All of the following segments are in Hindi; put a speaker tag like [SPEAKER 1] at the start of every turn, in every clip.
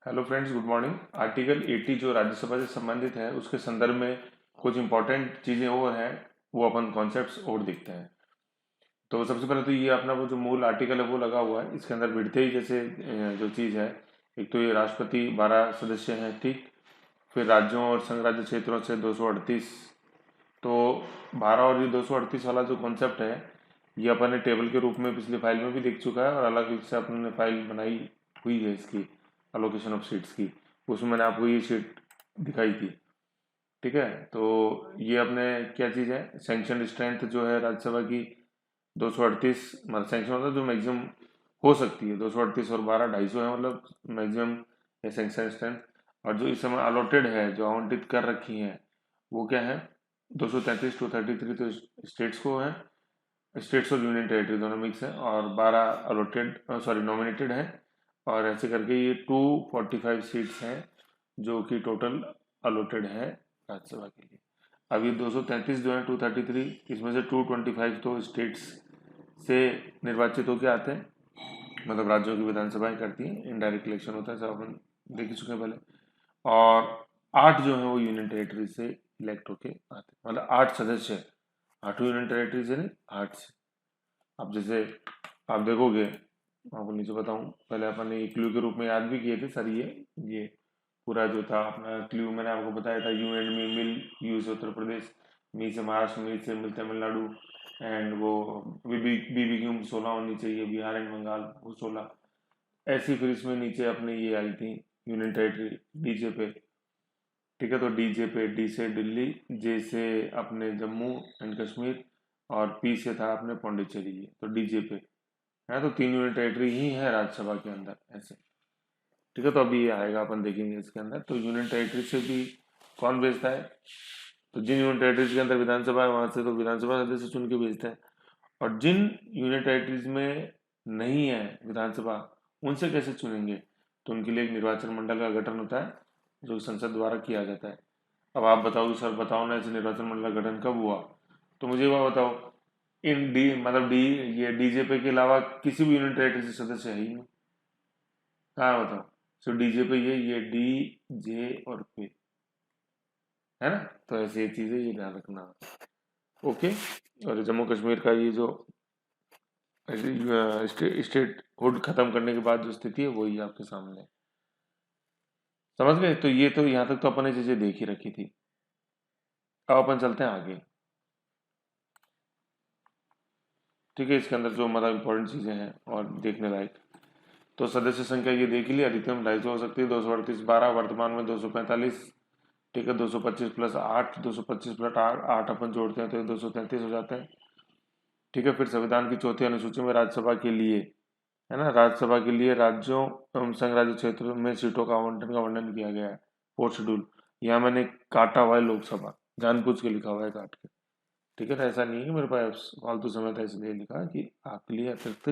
[SPEAKER 1] Hello friends, good morning. Article 80 जो राज्यसभा से संबंधित है उसके संदर्भ में कुछ इंपॉर्टेंट चीज़ें और हैं, वो अपन कॉन्सेप्ट्स और देखते हैं। तो सबसे पहले तो ये अपना वो जो मूल आर्टिकल है वो लगा हुआ है। इसके अंदर भिड़ते ही जैसे जो चीज़ है, एक तो ये राष्ट्रपति 12 सदस्य हैं, ठीक। फिर राज्यों और संघ राज्य क्षेत्रों से 238। तो 12 और ये 238 वाला जो कॉन्सेप्ट है, ये अपन ने टेबल के रूप में पिछली फाइल में भी देख चुका है, और अलग से अपन ने फाइल बनाई हुई है इसकी, अलोकेशन ऑफ सीट्स की। उसमें मैंने आपको ये शीट दिखाई थी, ठीक है। तो ये अपने क्या चीज़ है, सैंक्शन स्ट्रेंथ जो है राज्यसभा की 238, मतलब सैंक्शन मतलब जो मैक्सिमम हो सकती है 238, और 12 250 है, मतलब मैक्सिमम है सैंक्शन स्ट्रेंथ। और जो इस समय अलॉटेड है, जो आवंटित कर रखी है, वो क्या है, 233 233 तो स्टेट्स को है, स्टेट्स और यूनियन टेरिटरी दोनों मिक्स है, और 12 अलॉटेड, सॉरी नॉमिनेटेड है। और ऐसे करके ये 245 सीट्स हैं जो कि टोटल अलॉटेड है राज्यसभा के लिए। अब ये 233 जो है 233, इसमें से 225 तो स्टेट्स से निर्वाचित होकर आते हैं, मतलब राज्यों की विधानसभाएं करती हैं, इनडायरेक्ट इलेक्शन होता है, सब अपन देख चुके हैं पहले। और 8 जो है वो यूनियन टेरिटरी से इलेक्ट होके आते हैं, मतलब 8 सदस्य, 8 यूनियन टेरिटरी से नहीं, 8 से। अब जैसे आप देखोगे, आपको नीचे बताऊं, पहले अपन ने क्लू के रूप में याद भी किए थे सर, ये पूरा जो था अपना क्लू मैंने आपको बताया था, you and me mill, you से उत्तर प्रदेश, मी से महाराष्ट्र, मी से मिल तमिलनाडु, एंड वो बी क्यू 16 होनी चाहिए, बिहार एंड बंगाल वो 16। ऐसी फिर इसमें नीचे अपने ये आई थी यूनियन टेरिटरी डीजे पे, ठीक है। तो डीजे पे, डी से दिल्ली, जे से अपने जम्मू एंड कश्मीर, और पी से था अपने पौंडीचेरी, ये तो डीजे पे है। तो 3 यूनियन टेरिटरी ही है राज्यसभा के अंदर ऐसे, ठीक है। तो अभी ये आएगा, अपन देखेंगे इसके अंदर। तो यूनियन टेरिटरी से भी कौन भेजता है, तो जिन यूनियन टेरिटरीज के अंदर विधानसभा है वहां से तो विधानसभा सदस्य चुन के भेजते हैं। और जिन यूनियन टेरिटरीज में नहीं है विधानसभा, उनसे कैसे चुनेंगे, तो उनके लिए एक निर्वाचन मंडल का गठन होता है जो संसद द्वारा किया जाता है। अब आप बताओ कि सर बताओ ना, ऐसे निर्वाचन मंडल का गठन कब हुआ, तो मुझे वह बताओ। इन डी मतलब डी ये डीजेपी के अलावा किसी भी यूनियन टेरिटरी से सदस्य है ही नहीं। हाँ बताओ। सो डीजेपी ये डी, जे और पे है ना। तो ऐसी ये चीजें ये ध्यान रखना। ओके। और जम्मू कश्मीर का ये जो स्टेट हुड खत्म करने के बाद जो स्थिति है वही आपके सामने है। समझ गए। तो ये तो यहाँ तक तो अपन ने चीजें देख ही रखी थी। अब अपन चलते हैं आगे, ठीक है। इसके अंदर जो मतलब इंपॉर्टेंट चीजें हैं और देखने लायक, तो सदस्य संख्या ये देख ली, अधिकतम 250 हो सकती है, 238 12, वर्तमान में 245, ठीक है। 225 प्लस 8, 225 प्लस 8 अपन जोड़ते हैं तो ये 233 हो जाते हैं, ठीक है। फिर संविधान की चौथी अनुसूची में राज्यसभा के लिए, है ना, राज्यसभा के लिए राज्यों एवं संघ राज्य क्षेत्रों में सीटों का आवंटन का वर्णन किया गया है, फोर्थ शेड्यूल। यहाँ मैंने काटा हुआ है लोकसभा, जानबूझ के लिखा हुआ है काट के, ठीक है। तो ऐसा नहीं है कि मेरे पास फालतू समय था इसलिए लिखा, कि आपके लिए अतिरिक्त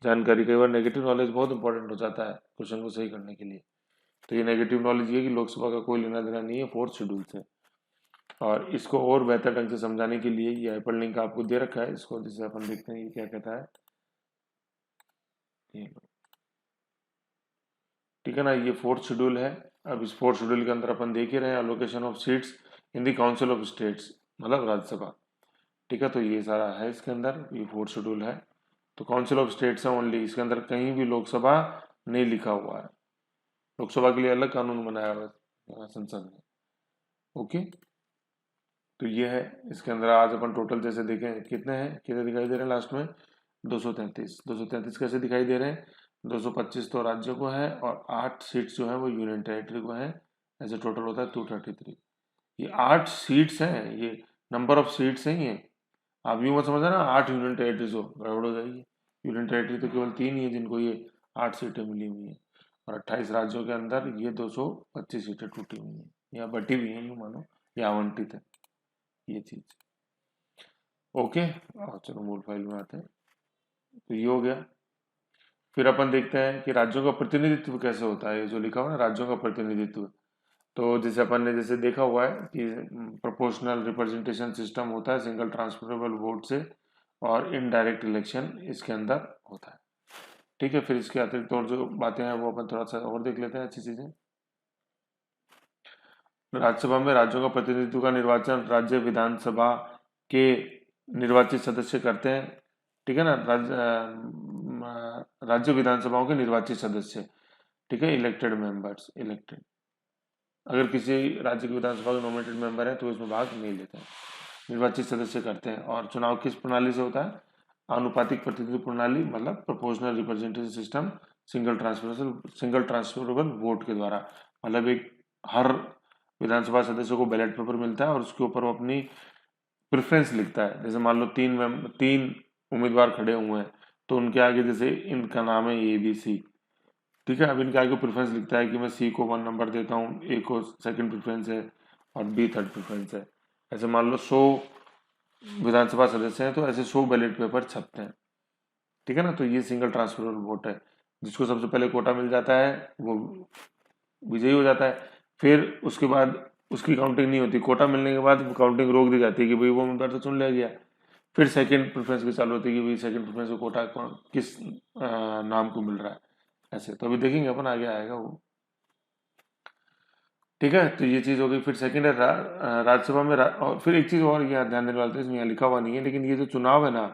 [SPEAKER 1] जानकारी। कई बार नेगेटिव नॉलेज बहुत इंपॉर्टेंट हो जाता है क्वेश्चन को सही करने के लिए। तो ये नेगेटिव नॉलेज ये कि लोकसभा का कोई लेना देना नहीं है फोर्थ शेड्यूल से। और इसको और बेहतर ढंग से समझाने के लिए ये हाइपर लिंक आपको दे रखा है, इसको जिसे अपन देखते हैं ये क्या कहता है, ये लो, ठीक है ना। ये फोर्थ शेड्यूल है। अब इस फोर्थ शेड्यूल के अंदर अपन देख ही रहे हैं, allocation of seats in the council of states, मतलब राज्यसभा, ठीक है। तो ये सारा है इसके अंदर, ये फोर्थ शेड्यूल है। तो काउंसिल ऑफ स्टेट्स है ओनली, इसके अंदर कहीं भी लोकसभा नहीं लिखा हुआ है। लोकसभा के लिए अलग कानून बनाया हुआ है संसद ने। ओके। तो ये है। इसके अंदर आज अपन टोटल जैसे देखें कितने हैं, कितने दिखाई दे रहे हैं लास्ट में, 233। 233 कैसे दिखाई दे रहे हैं, 225 तो राज्यों को है, और 8 सीट्स जो है वो यूनियन टेरिटरी को है। ऐसे टोटल होता है 233। ये 8 सीट्स हैं, ये नंबर ऑफ सीट्स हैं ये। आप यूं मत समझना ना 8 यूनियन टेरिटरीज हो, गड़बड़ हो जाएगी। यूनियन टेरिटरी तो केवल 3 ही है जिनको ये 8 सीटें मिली हुई हैं, और 28 राज्यों के अंदर ये 225 सीटें टूटी हुई हैं, या बटी हुई हैं यूं मानो, या आवंटित है ये चीज। ओके। और चलो मूल फाइल में आते हैं। तो ये हो गया। फिर अपन देखते हैं कि राज्यों का प्रतिनिधित्व कैसे होता है, ये जो लिखा हुआ है ना राज्यों का प्रतिनिधित्व। तो जैसे अपन ने जैसे देखा हुआ है कि प्रोपोर्शनल रिप्रेजेंटेशन सिस्टम होता है सिंगल ट्रांसफरेबल वोट से, और इनडायरेक्ट इलेक्शन इसके अंदर होता है, ठीक है, फिर इसके अतिरिक्त और जो बातें हैं वो अपन थोड़ा सा और देख लेते हैं अच्छी चीजें। राज्यसभा में राज्यों का प्रतिनिधित्व का निर्वाचन राज्य विधानसभा के निर्वाचित सदस्य करते हैं। ठीक है ना, राज्य विधानसभाओं के निर्वाचित सदस्य, ठीक है, इलेक्टेड मेंबर्स, इलेक्टेड। अगर किसी राज्य की विधानसभा के नॉमिनेटेड मेंबर है तो इसमें भाग नहीं लेते हैं, निर्वाचित सदस्य करते हैं। और चुनाव किस प्रणाली से होता है? आनुपातिक प्रतिनिधित्व प्रणाली, मतलब proportional representative system, single transferable vote के द्वारा। मतलब एक हर विधानसभा सदस्य को बैलेट पेपर मिलता है और उसके ऊपर वो अपनी प्रेफरेंस लिखता है। जैसे मान लो तीन उम्मीदवार खड़े हुए हैं, तो उनके आगे जैसे इनका नाम है ABC, ठीक है, अब इनके आगे प्रेफरेंस लिखता है कि मैं C को 1 नंबर देता हूँ, A को सेकंड प्रेफरेंस है और B थर्ड प्रेफरेंस है। ऐसे मान लो 100 विधानसभा सदस्य हैं तो ऐसे 100 बैलेट पेपर छपते हैं। ठीक है ना, तो ये सिंगल ट्रांसफरेबल वोट है। जिसको सबसे पहले कोटा मिल जाता है वो विजयी हो जाता है। फिर उसके बाद उसकी काउंटिंग नहीं होती, कोटा मिलने के बाद काउंटिंग रोक दी जाती है कि भाई वो उम्मीदवार तो चुन लिया गया। फिर सेकंड प्रेफरेंस की चालू होती है कि भाई सेकंड प्रेफरेंस को कोटा किस नाम को मिल रहा है। ऐसे तो अभी देखेंगे अपन, आगे आएगा वो। ठीक है, तो ये चीज हो गई। फिर सेकंड है राज्यसभा में और फिर एक चीज और यहाँ ध्यान देने वाली है, इसमें यहाँ लिखा हुआ नहीं है लेकिन ये जो चुनाव है ना,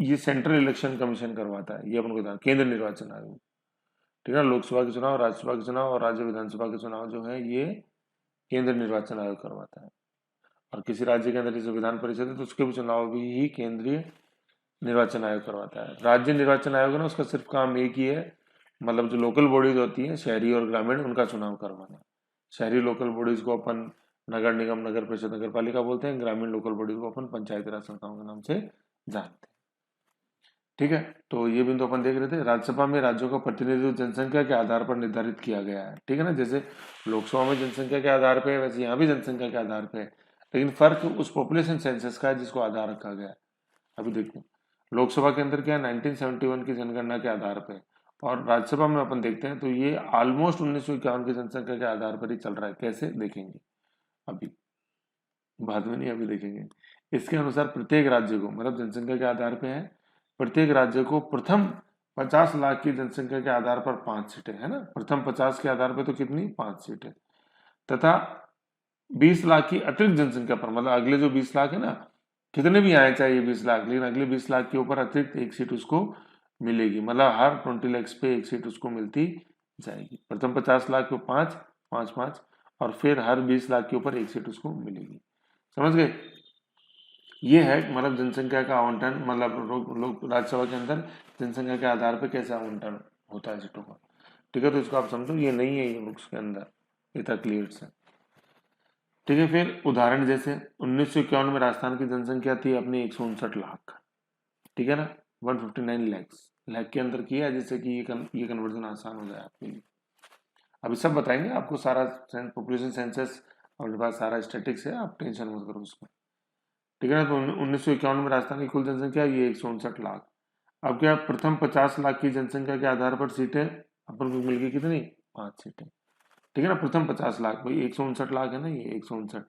[SPEAKER 1] ये सेंट्रल इलेक्शन कमीशन करवाता है, ये अपन को ध्यान, केंद्र निर्वाचन आयोग। ठीक है, लोकसभा के चुनाव, राज्यसभा के चुनाव और राज्य विधानसभा के चुनाव जो है ये केंद्र निर्वाचन आयोग करवाता है। और किसी राज्य के अंदर जैसे विधान परिषद है तो उसके भी चुनाव भी ही केंद्रीय निर्वाचन आयोग करवाता है। राज्य निर्वाचन आयोग है ना, उसका सिर्फ काम एक ही है, मतलब जो लोकल बॉडीज होती हैं शहरी और ग्रामीण, उनका चुनाव करवाना। शहरी लोकल बॉडीज को अपन नगर निगम, नगर परिषद, नगर पालिका बोलते हैं। ग्रामीण लोकल बॉडीज को अपन पंचायती राज संस्थाओं के नाम से जानते हैं। ठीक है, तो ये बिंदु अपन देख रहे थे। राज्यसभा में राज्यों का प्रतिनिधित्व जनसंख्या के आधार पर निर्धारित किया गया है। ठीक है ना, जैसे लोकसभा में जनसंख्या के आधार पे है, वैसे यहाँ भी जनसंख्या के आधार पे है, लेकिन फर्क उस पॉपुलेशन सेंसस का है जिसको आधार रखा गया है। अभी देखो, लोकसभा के अंदर क्या है, 1971 की जनगणना के आधार पे, और राज्यसभा में अपन देखते हैं तो ये ऑलमोस्ट 1951 की जनसंख्या के आधार पर ही चल रहा है। कैसे देखेंगे अभी, बाद में नहीं, अभी देखेंगे। इसके अनुसार प्रत्येक राज्य को, मतलब जनसंख्या के आधार पे है, प्रत्येक राज्य को प्रथम 50 लाख की जनसंख्या के आधार पर 5 सीटें, है ना, प्रथम 50 के आधार पर तो कितनी, 5 सीटें, तथा 20 लाख की अतिरिक्त जनसंख्या पर, मतलब अगले जो 20 लाख है ना, कितने भी आए चाहे ये 20 लाख, लेकिन अगले 20 लाख के ऊपर अतिरिक्त एक सीट उसको मिलेगी। मतलब हर 20 लाख पे एक सीट उसको मिलती जाएगी। प्रथम 50 लाख को 5 5 5, और फिर हर 20 लाख के ऊपर एक सीट उसको मिलेगी। समझ गए? ये है मतलब जनसंख्या का आवंटन, मतलब लोग राज्यसभा के अंदर जनसंख्या के आधार पर कैसे आवंटन होता है सीटों का। ठीक है, तो इसको आप समझो, ये नहीं है ये बुक्स के अंदर, ये था क्लियर से। ठीक है, फिर उदाहरण जैसे 1951 में राजस्थान की जनसंख्या थी अपनी 159 लाख। ठीक है ना, 159 लैक्स, लैख के अंदर किया जिससे कि ये कन्वर्जन आसान हो जाए आपके लिए। अभी सब बताएंगे आपको, सारा पॉपुलेशन सेंसस और पास सारा स्टेटिक्स है, आप टेंशन मत करो उसका। ठीक है ना, तो 1951 में राजस्थान की कुल जनसंख्या ये 159 लाख। अब क्या, प्रथम 50 लाख की जनसंख्या के आधार पर सीटें अपन को मिल गई कितनी, 5 सीटें। ठीक है ना, प्रथम 50 लाख, भाई 159 लाख है ना, ये 159,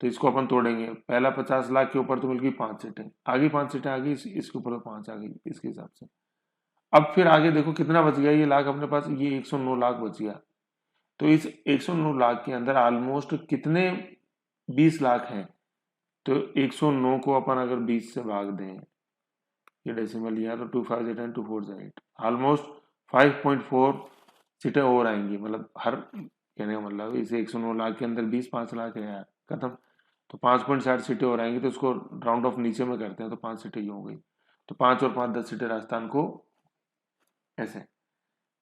[SPEAKER 1] तो इसको अपन तोड़ेंगे, पहला 50 लाख के ऊपर तो मिल गई 5 सीटें, आगे 5 सीटें आ गई, इसके ऊपर 5 आ गई, इसके हिसाब से। अब फिर आगे देखो कितना बच गया, ये लाख अपने पास, ये 109 लाख बच गया। तो इस 109 लाख के अंदर ऑलमोस्ट कितने 20 लाख हैं, तो 109 को अपन अगर 20 से भाग दें, ये डेसिमल लिया तो 2 5 8 एंड 2 4 8, ऑलमोस्ट 5.4 सीटें और आएंगी। मतलब हर, कहने का मतलब इसे 109 लाख के अंदर 20 5 लाख है यार, खत्म। तो 5.60 सीटें और आएंगी, तो इसको राउंड ऑफ नीचे में करते हैं तो 5 सीटें ही हो गई। तो 5 और 5 10 सीटें राजस्थान को, ऐसे।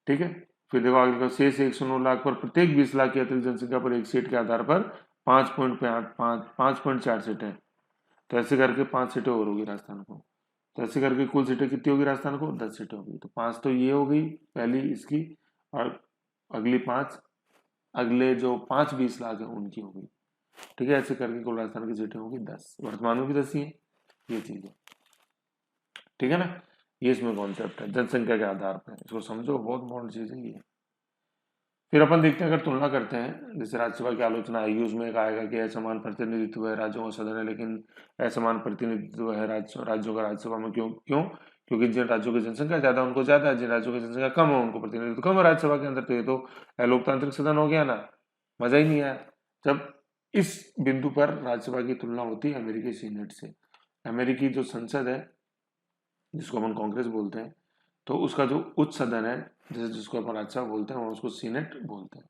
[SPEAKER 1] ठीक है, फिर देखो आगे का, शेष 109 लाख पर प्रत्येक 20 लाख की अतिरिक्त जनसंख्या पर एक सीट के आधार पर 5.4 सीटें, तो ऐसे करके 5 सीटें और होगी राजस्थान को। तो ऐसे करके कुल सीटें कितनी होगी राजस्थान को, 10 सीटें होगी। तो 5 तो ये हो गई पहली इसकी, और अगली 5 अगले जो 5 20 लाख है उनकी होगी। ठीक है, ऐसे करके कुल राजस्थान की सीटें होगी 10, वर्तमान में भी 10 ही है, ये चीज है। ठीक है ना, ये इसमें कॉन्सेप्ट है जनसंख्या के आधार पर, इसको समझो, बहुत इंपॉर्टेंट चीज है ये। फिर अपन देखते हैं, अगर तुलना करते हैं, जैसे राज्यसभा की आलोचना आएगी, उसमें एक आएगा कि असमान प्रतिनिधित्व है राज्यों का सदन है, लेकिन असमान प्रतिनिधित्व है राज्यों का राज्यसभा में, क्यों क्यों क्योंकि जिन राज्यों की जनसंख्या ज्यादा उनको ज्यादा, जिन राज्यों की जनसंख्या कम है उनको प्रतिनिधित्व कम है राज्यसभा के अंदर। तो ये तो लोकतांत्रिक सदन हो गया ना, मजा ही नहीं आया। जब इस बिंदु पर राज्यसभा की तुलना होती है अमेरिकी सीनेट से। अमेरिकी जो संसद है जिसको अपन कांग्रेस बोलते हैं, तो उसका जो उच्च सदन है जैसे जिसको अपन राज्यसभा बोलते हैं, उसको सीनेट बोलते हैं।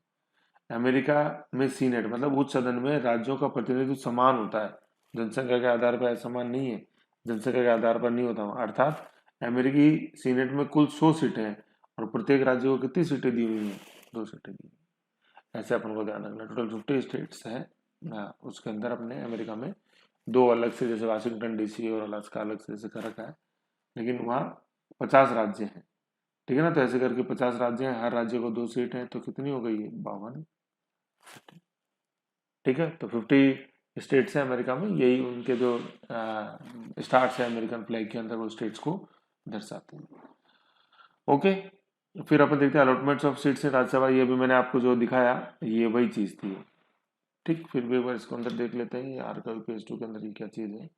[SPEAKER 1] अमेरिका में सीनेट मतलब उच्च सदन में राज्यों का प्रतिनिधित्व समान होता है, जनसंख्या के आधार पर समान नहीं है, जनसंख्या के आधार पर नहीं होता। अर्थात अमेरिकी सीनेट में कुल 100 सीटें हैं और प्रत्येक राज्य को कितनी सीटें दी हुई हैं? 2 सीटें दी हुई हैं। ऐसे अपन को ध्यान रखना। टोटल 50 स्टेट्स हैं ना, उसके अंदर अपने अमेरिका में 2 अलग से, जैसे वाशिंगटन डीसी और अलास्का अलग से जैसे कर रखा है, लेकिन वहाँ 50 राज्य हैं। ठीक है ना, तो ऐसे करके 50 राज्य हैं, हर राज्य को 2 सीट है, तो कितनी हो गई है? 52। ठीक है, तो 50 स्टेट्स हैं अमेरिका में, यही उनके जो स्टार्स है अमेरिकन फ्लैग के अंदर, वो स्टेट्स को दर्शाते हैं। ओके, फिर अपन देखते हैं allotments of seats in Rajya Sabha. ये भी मैंने आपको जो दिखाया ये वही चीज थी। ठीक, फिर भी एक बार इसको अंदर देख लेते हैं, आर्काइव पेज 2 के अंदर ये क्या चीज है।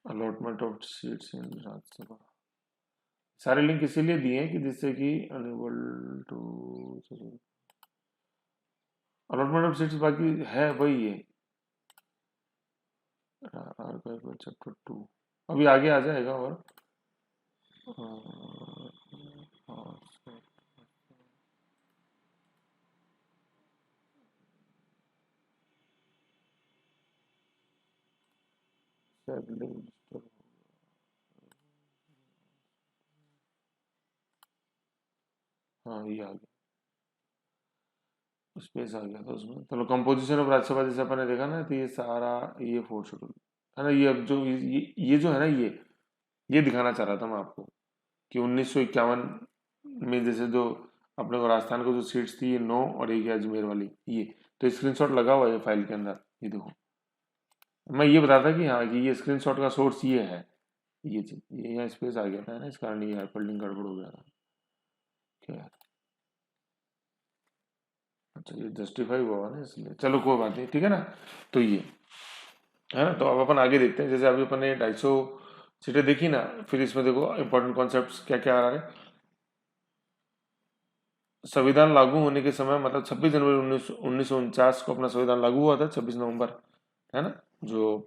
[SPEAKER 1] Allotment of seats in Rajya Sabha, सारे लिंक इसीलिए दिए हैं कि जिससे कि enable to allotment of seats बाकी है वही है, आर्काइव चैप्टर 2 अभी आगे आ जाएगा। और हाँ ये आ गया, स्पेस आ गया था उसमें। चलो, कंपोजिशन ऑफ राज्यसभा जैसे अपन ने देखा ना, तो ये सारा ये 4 शेड्यूल है ना। ये अब जो ये जो है ना, ये दिखाना चाह रहा था मैं आपको कि 1951 में जैसे जो अपने को राजस्थान को जो सीट्स थी, ये 9 और एक है अजमेर वाली, ये तो स्क्रीनशॉट लगा हुआ है फाइल के अंदर, ये देखो। मैं ये बता था कि हाँ, कि ये स्क्रीनशॉट का सोर्स ये है, ये चीज, ये यहाँ स्पेस आ गया था ना, इस कारण ये हाइपरलिंक गड़बड़ हो गया था। क्या है? अच्छा, ये जस्टिफाई हुआ ना इसलिए, चलो कोई बात नहीं, ठीक है ना। तो ये है ना, तो अब अपन आगे देखते हैं। जैसे अभी अपन ने 250 सीटें देखी ना, फिर इसमें देखो इंपॉर्टेंट कॉन्सेप्ट्स क्या क्या आ रहा है। संविधान लागू होने के समय मतलब 26 जनवरी 1949 को अपना संविधान लागू हुआ था, 26 नवंबर, है ना। जो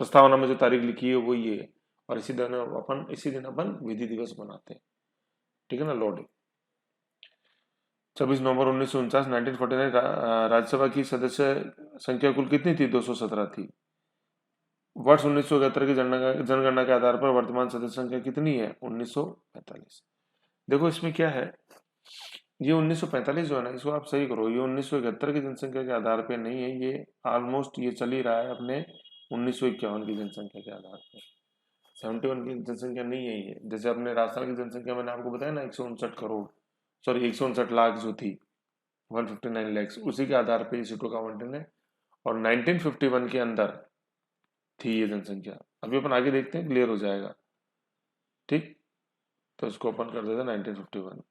[SPEAKER 1] प्रस्तावना में जो तारीख लिखी है वो ये है, और इसी दिन अपन विधि दिवस मनाते हैं। ठीक है ना, लॉर्ड 26 नवंबर 1949, 1949 राज्यसभा की सदस्य संख्या कुल कितनी थी? 217 थी। वर्ष 1971 की जनगणना के आधार पर वर्तमान सदस्य संख्या कितनी है? 1945। देखो इसमें क्या है, ये 1945 जो है ना, इसको आप सही करो, ये 1971 की जनसंख्या के आधार पे नहीं है, ये ऑलमोस्ट ये चल ही रहा है अपने 1951 की जनसंख्या के आधार पे। 71 की जनसंख्या नहीं है ये। जैसे अपने राजस्थान की जनसंख्या मैंने आपको बताया ना, 159 करोड़, सॉरी 159 लाख जो थी, 159 लैक्स, उसी के आधार पे सीटों का आवंटन है। और 1951 के अंदर थी ये जनसंख्या। अभी अपन आगे देखते हैं, क्लियर हो जाएगा। ठीक, तो इसको अपन कर देते हैं 1951,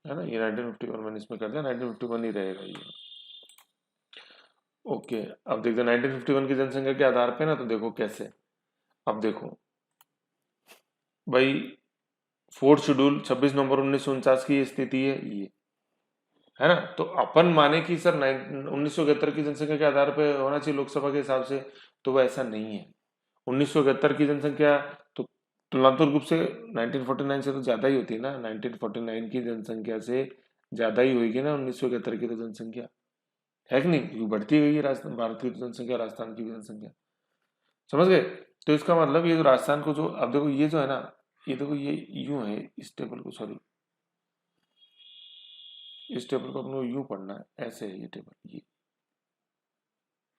[SPEAKER 1] है ना। ये 1951 मैंने इसमें कर दिया, 1951 ही रहेगा ये। ओके, अब देखते हैं 1951 की जनसंख्या के आधार पे ना, तो देखो कैसे। अब देखो भाई, 4th शेड्यूल 26 नवंबर 1949 की स्थिति है ये, है ना। तो अपन माने कि सर 1971 की जनसंख्या के आधार पे होना चाहिए लोकसभा के हिसाब से, तो वो ऐसा नहीं है। 1971 की जनसंख्या तो तुलनात्मक रूप से 1949 से तो ज्यादा ही होती है ना, 1949 की जनसंख्या से ज्यादा ही होगी ना 1971 की तो जनसंख्या, है कि नहीं? क्योंकि बढ़ती गई है राजस्थान, भारत की जनसंख्या, राजस्थान की भी जनसंख्या, समझ गए। तो इसका मतलब ये जो राजस्थान को जो, अब देखो ये जो है ना, ये देखो ये यूं है, इस टेबल को, सॉरी इस टेबल को अपने यूं पढ़ना है, ऐसे है ये टेबल।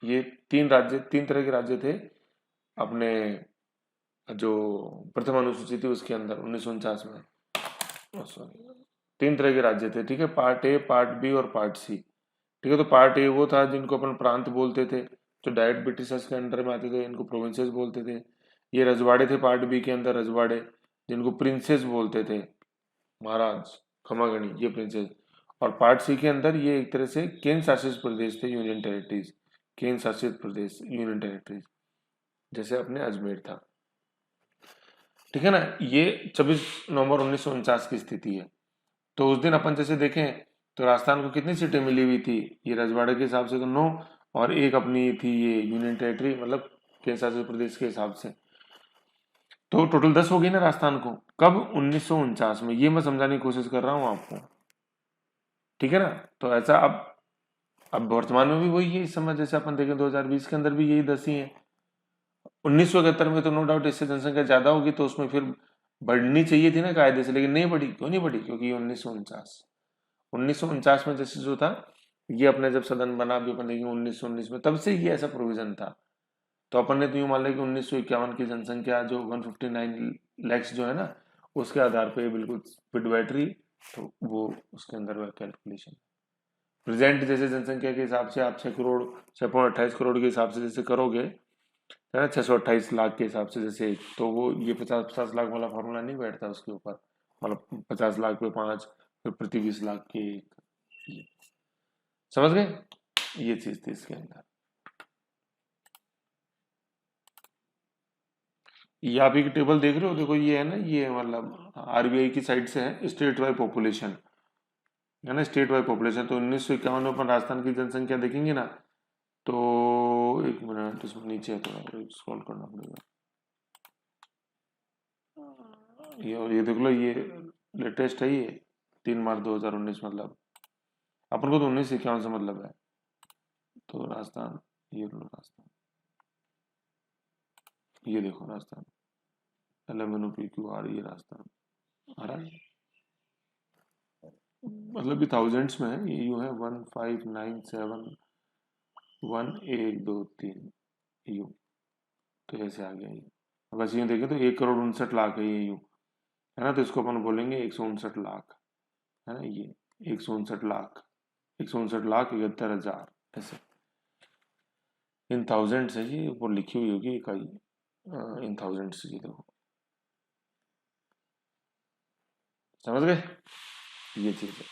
[SPEAKER 1] ये 3 राज्य, 3 तरह के राज्य थे अपने, जो प्रथम अनुसूची थी उसके अंदर 1949 में, सॉरी 3 तरह के राज्य थे। ठीक है, पार्ट ए, पार्ट बी और पार्ट सी। ठीक है, तो पार्ट ए वो था जिनको अपन प्रांत बोलते थे, जो डायरेक्ट ब्रिटिशर्स के अंडर में आते थे, इनको प्रोविंसेस बोलते थे। ये रजवाड़े थे पार्ट बी के अंदर, रजवाड़े जिनको प्रिंसेस बोलते थे, महाराज खमागणी, ये प्रिंसेस। और पार्ट सी के अंदर ये एक तरह से केंद्र शासित प्रदेश थे, यूनियन टेरिटरीज, केंद्र शासित प्रदेश यूनियन टेरिटरीज, जैसे अपने अजमेर था। ठीक है ना। ये 26 नवंबर 1949 की स्थिति है। तो उस दिन अपन जैसे देखें तो राजस्थान को कितनी सीटें मिली हुई थी, ये रजवाड़े के हिसाब से तो 9, और एक अपनी थी ये यूनियन टेरिटरी मतलब केंद्र शासित प्रदेश के हिसाब से, तो टोटल 10 हो गई ना राजस्थान को। कब? 1949 में। ये मैं समझाने की कोशिश कर रहा हूँ आपको, ठीक है ना। तो ऐसा अब वर्तमान में भी वही है इस समय, जैसे अपन देखें 2020 के अंदर भी यही 10 ही है। 1971 में तो नो डाउट इससे जनसंख्या ज्यादा होगी, तो उसमें फिर बढ़नी चाहिए थी ना कायदे से, लेकिन नहीं बढ़ी। क्यों नहीं बढ़ी? क्योंकि 1949 में जैसे जो था, ये अपने जब सदन बना भी अपन देखेंगे 1919 में, तब से ये ऐसा प्रोविजन था। तो अपन ने तो यूं मान लिया कि 1951 की जनसंख्या जो 159 लैक्स जो है ना, उसके आधार पे बिल्कुल फिट बैठ रही, तो वो उसके अंदर वह कैलकुलेशन। प्रेजेंट जैसे जनसंख्या के हिसाब से आप 6 करोड़, 6.28 करोड़ के हिसाब से जैसे करोगे, है ना, 628 लाख के हिसाब से जैसे, तो वो ये 50-50 लाख वाला फॉर्मूला नहीं बैठता उसके ऊपर, मतलब 50 लाख पे 5, फिर प्रति 20 लाख के 1। समझ गए? ये चीज थी इसके अंदर। ये आप एक टेबल देख रहे हो, देखो ये है ना, ये मतलब आरबीआई की साइड से है, स्टेट वाइड पॉपुलेशन, है ना, स्टेट वाइड पॉपुलेशन। तो 1951 में अपन राजस्थान की जनसंख्या देखेंगे ना, तो एक मिनट इसमें नीचे है, थोड़ा स्क्रॉल करना पड़ेगा। ये देख लो, ये लेटेस्ट है, ये 3 मार्च 2019, मतलब अपन को तो 1951 से मतलब है। तो राजस्थान, ये लो राजस्थान, ये देखो राजस्थान, LMNOP, ये राजस्थान आ रहा है, मतलब कि थाउजेंड्स में है ये, यूं है 1597 1 2 3 यूं, तो ऐसे आ गया ये। बस यूं देखें तो 1 करोड़ 59 लाख है ये यूं, है ना। तो इसको अपन बोलेंगे 159 लाख, है ना, ये 159 लाख, 159 लाख 71 हजार, ऐसे इन थाउजेंड्स है, ये ऊपर लिखी हुई होगी इकाई, इन थाउजेंड्स, ये देखो। समझ गए? ये चीज है।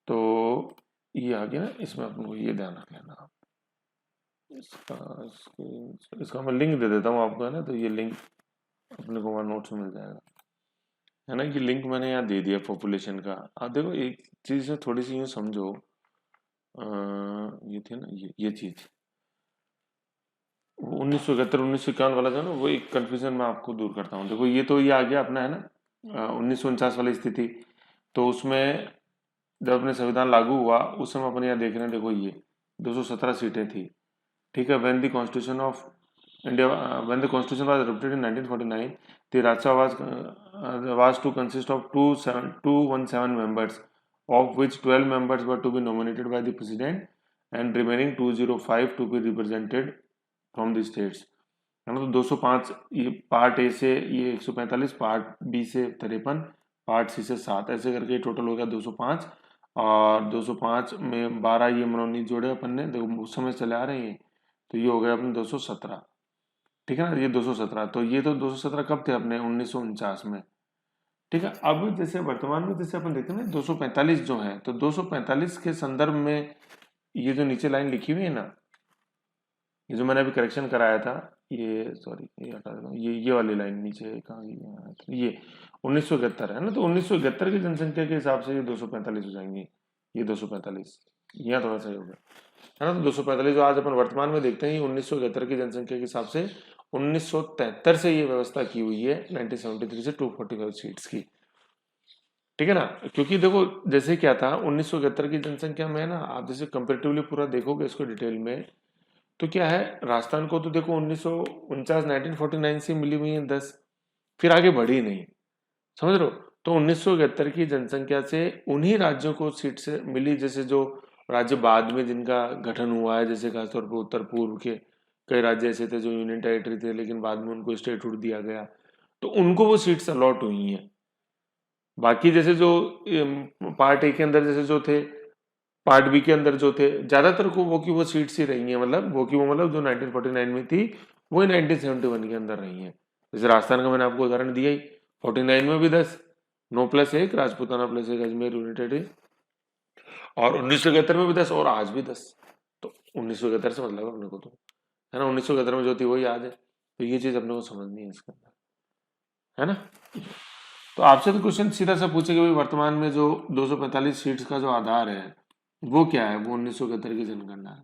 [SPEAKER 1] तो ये आ गया ना, इसमें अपन को ये ध्यान रख लेना आप। इसका मैं लिंक दे देता हूँ आपको, है ना, तो ये लिंक अपने को वहाँ नोट्स में मिल जाएगा, है ना। ये लिंक मैंने यहाँ दे दिया पॉपुलेशन का। आप देखो एक चीज है, थोड़ी सी यूँ समझो, ये थी ना, ये चीज 1971 वाला जो है ना, वो एक कंफ्यूजन मैं आपको दूर करता हूँ। देखो ये तो ये आ गया अपना, है ना, 1949 वाली स्थिति। तो उसमें जब अपने संविधान लागू हुआ उस समय अपन यहाँ देख रहे हैं, देखो ये 217 सीटें थी, ठीक है। When the constitution of India, when the constitution was adopted in 1949, the Rajya Sabha was to consist of 217 members, of which 12 members were to be nominated by the president and remaining 205 to be represented from the states, है ना। तो 205, ये पार्ट ए से ये 145, पार्ट बी से 53, पार्ट सी से 7, ऐसे करके टोटल हो गया 205। और 205 में 12 ये मनोनीत जोड़े अपन ने, देखो उस समय चले आ रहे हैं, तो ये हो गया अपने 217, ठीक है ना। ये 217, तो ये तो 217 कब थे अपने? 1949 में, ठीक है। अब जैसे वर्तमान में जैसे अपन देखते हैं ना 245 जो है, तो 245 के संदर्भ में ये जो नीचे लाइन लिखी हुई है ना, ये जो मैंने अभी करेक्शन कराया था, ये सॉरी ये हटा देता हूँ, ये वाली लाइन नीचे कहाँ गई? ये 1971 है ना, तो 1971 की जनसंख्या के हिसाब से ये 245 हो जाएंगे, ये 245, यहाँ थोड़ा सा ही होगा, है ना। तो 245 जो आज अपन वर्तमान में देखते हैं, ये 1971 की जनसंख्या के हिसाब से 1973 से ये व्यवस्था की हुई है, 1973 से 245 सीट्स की, ठीक है ना। क्योंकि देखो जैसे क्या था 1971 की जनसंख्या में ना, आप जैसे कंपेरेटिवली पूरा देखोगे इसको डिटेल में, तो क्या है, राजस्थान को तो देखो 1949 1949 से मिली हुई है 10, फिर आगे बढ़ी नहीं, समझ रहे हो। तो 1971 की जनसंख्या से उन्हीं राज्यों को सीट से मिली, जैसे जो राज्य बाद में जिनका गठन हुआ है, जैसे खासतौर पर उत्तर पूर्व के कई राज्य ऐसे थे जो यूनियन टेरिटरी थे, लेकिन बाद में उनको स्टेटहुड दिया गया, तो उनको वो सीट्स अलॉट हुई हैं। बाकी जैसे जो पार्ट ए के अंदर जैसे जो थे, पार्ट बी के अंदर जो थे, ज्यादातर को वो की वो सीट्स ही रही हैं, मतलब वो की वो मतलब जो 1949 में थी वही 1971 के अंदर रही हैं। जैसे राजस्थान का मैंने आपको उदाहरण दिया ही, 49 में भी 10, 9+1 राजपूताना +1 अजमेर यूनिटेड, और 1971 में भी 10, और आज भी 10। तो 1971 से मतलब अपने को तो, है ना, 1971 में जो थी वही याद है। तो ये चीज अपने को समझनी है इसके अंदर। है ना। तो आपसे तो क्वेश्चन सीधा सा पूछे कि भाई वर्तमान में जो 245 सीट्स का जो आधार है वो क्या है, वो 1971 की जनगणना है।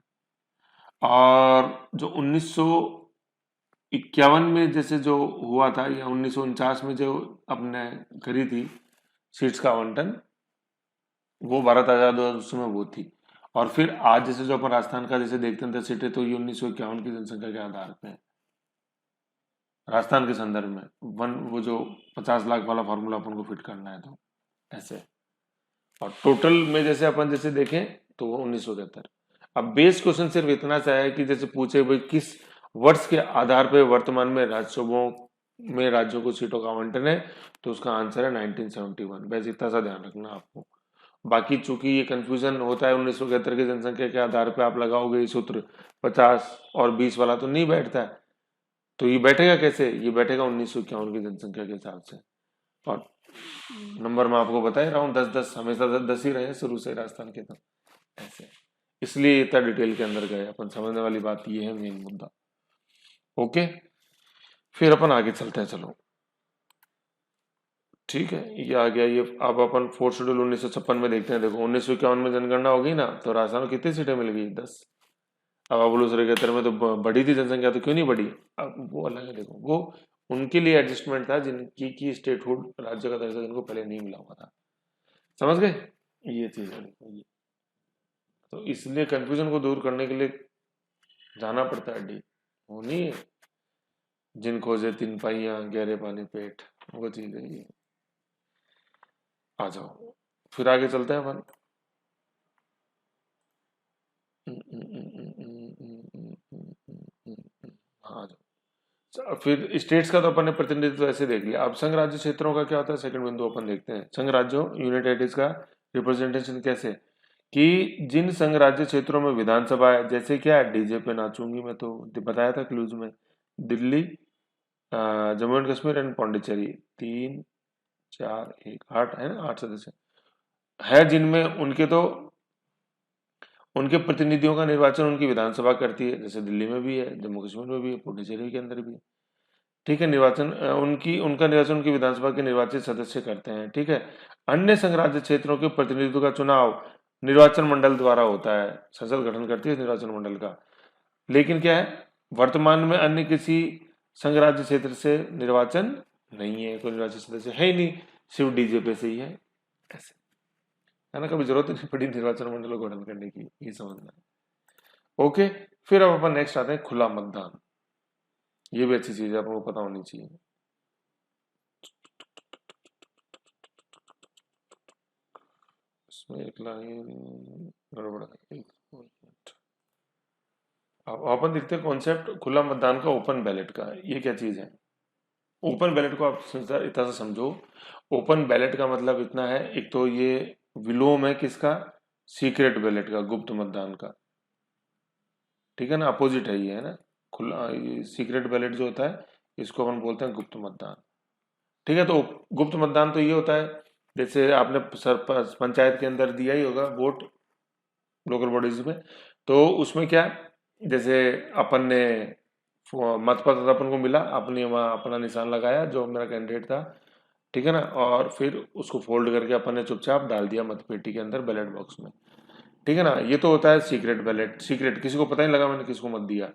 [SPEAKER 1] और जो 1951 में जैसे जो हुआ था या 1949 में जो अपने करी थी सीट्स का आवंटन, वो भारत आजाद हुआ उस समय वो थी। और फिर आज जैसे जो अपन राजस्थान का जैसे देखते हैं 10 सीटें, तो ये 1951 की जनसंख्या के आधार पे है, राजस्थान के संदर्भ में वन वो जो 50 लाख वाला फॉर्मूला अपन को फिट करना है, तो ऐसे। और टोटल में जैसे अपन जैसे देखें तो वो 1971। अब बेस क्वेश्चन सिर्फ इतना सा है कि जैसे पूछे भाई किस वर्ष के आधार पर वर्तमान में राज्यसभाओं में राज्यों को सीटों का आवंटन है, तो उसका आंसर है 1971। बस इतना सा ध्यान रखना आपको। बाकी चूंकि ये कंफ्यूजन होता है 1971 की जनसंख्या के आधार पे आप लगाओगे ये सूत्र 50 और 20 वाला, तो नहीं बैठता है। तो ये बैठेगा कैसे, ये बैठेगा 1951 की जनसंख्या के हिसाब से। और नंबर मैं आपको बता ही रहा हूँ, 10-10 हमेशा 10-10 ही रहे शुरू से राजस्थान के, तो ऐसे। इसलिए इतना डिटेल के अंदर गए अपन, समझने वाली बात ये है मेन मुद्दा। ओके, फिर अपन आगे चलते हैं, चलो ठीक है। ये आ गया ये। अब अपन फोर्थ शेड्यूल 1956 में देखते हैं। देखो 1951 में जनगणना होगी ना, तो राजस्थान को कितनी सीटें मिल गई, 10। अब आप बोलो सर 71 में तो बढ़ी थी जनसंख्या, तो क्यों नहीं बढ़ी। अब वो अलग है, देखो वो उनके लिए एडजस्टमेंट था जिनकी की स्टेटहुड राज्य का दर्जा जिनको पहले नहीं मिला हुआ था। समझ गए, ये चीज है देखो ये। तो इसलिए कंफ्यूजन को दूर करने के लिए जाना पड़ता है डी, वो नहीं है जिन खोजे तीन पाइयां गहरे पानी पेट, वो चीज है ये। आ जाओ, फिर आगे चलते हैं अपन। हाँ, आ जाओ। फिर स्टेट्स का तो अपन ने प्रतिनिधित्व ऐसे देख लिया। अब संघ राज्य क्षेत्रों का क्या होता है, सेकंड बिंदु अपन देखते हैं। संघ राज्यों यूनिट टेरिटरीज का रिप्रेजेंटेशन कैसे, कि जिन संघ राज्य क्षेत्रों में विधानसभा है, जैसे क्या है, डीजे पे नाचूंगी मैं तो बताया था क्लूज में, दिल्ली, जम्मू एंड कश्मीर एंड पौंडीचेरी, 3, 4, 1, 8 है ना, 8 सदस्य है जिनमें उनके तो उनके प्रतिनिधियों का निर्वाचन उनकी विधानसभा करती है। जैसे दिल्ली में भी है, जम्मू कश्मीर में भी है, पुडुचेरी के अंदर भी है। ठीक है, निर्वाचन उनकी उनका निर्वाचन उनकी विधानसभा के निर्वाचित सदस्य करते हैं। ठीक है, अन्य संघ राज्य क्षेत्रों के प्रतिनिधित्व का चुनाव निर्वाचन मंडल द्वारा होता है, संसद गठन करती है निर्वाचन मंडल का। लेकिन क्या है, वर्तमान में अन्य किसी संघ राज्य क्षेत्र से निर्वाचन नहीं है, कोई निर्वाचित सदस्य है ही नहीं, सिर्फ डीजेपी से ही है, ऐसे है ना। कभी जरूरत नहीं पड़ी निर्वाचन मंडल को गठन करने की, ये समझना है। ओके, फिर अब अपन नेक्स्ट आते हैं खुला मतदान। ये भी अच्छी चीज है, आपको पता होनी चाहिए। इसमें एक लाइन गड़बड़ है, एक मिनट। अब अपन देखते हैं कॉन्सेप्ट खुला मतदान का, ओपन बैलेट का। ये क्या चीज है, ओपन बैलेट को आप इतना सा समझो। ओपन बैलेट का मतलब इतना है, एक तो ये विलोम है किसका, सीक्रेट बैलेट का, गुप्त मतदान का। ठीक है ना, अपोजिट है ये, है ना। खुला सीक्रेट बैलेट जो होता है, इसको अपन बोलते हैं गुप्त मतदान। ठीक है, तो गुप्त मतदान तो ये होता है, जैसे आपने पंचायत के अंदर दिया ही होगा वोट, लोकल बॉडीज में। तो उसमें क्या, जैसे अपन ने मतपत्र अपन को मिला, अपने वहाँ अपना निशान लगाया जो मेरा कैंडिडेट था, ठीक है ना, और फिर उसको फोल्ड करके अपन ने चुपचाप डाल दिया मतपेटी के अंदर बैलेट बॉक्स में। ठीक है ना, ये तो होता है सीक्रेट बैलेट, सीक्रेट किसी को पता नहीं लगा मैंने किसको मत दिया।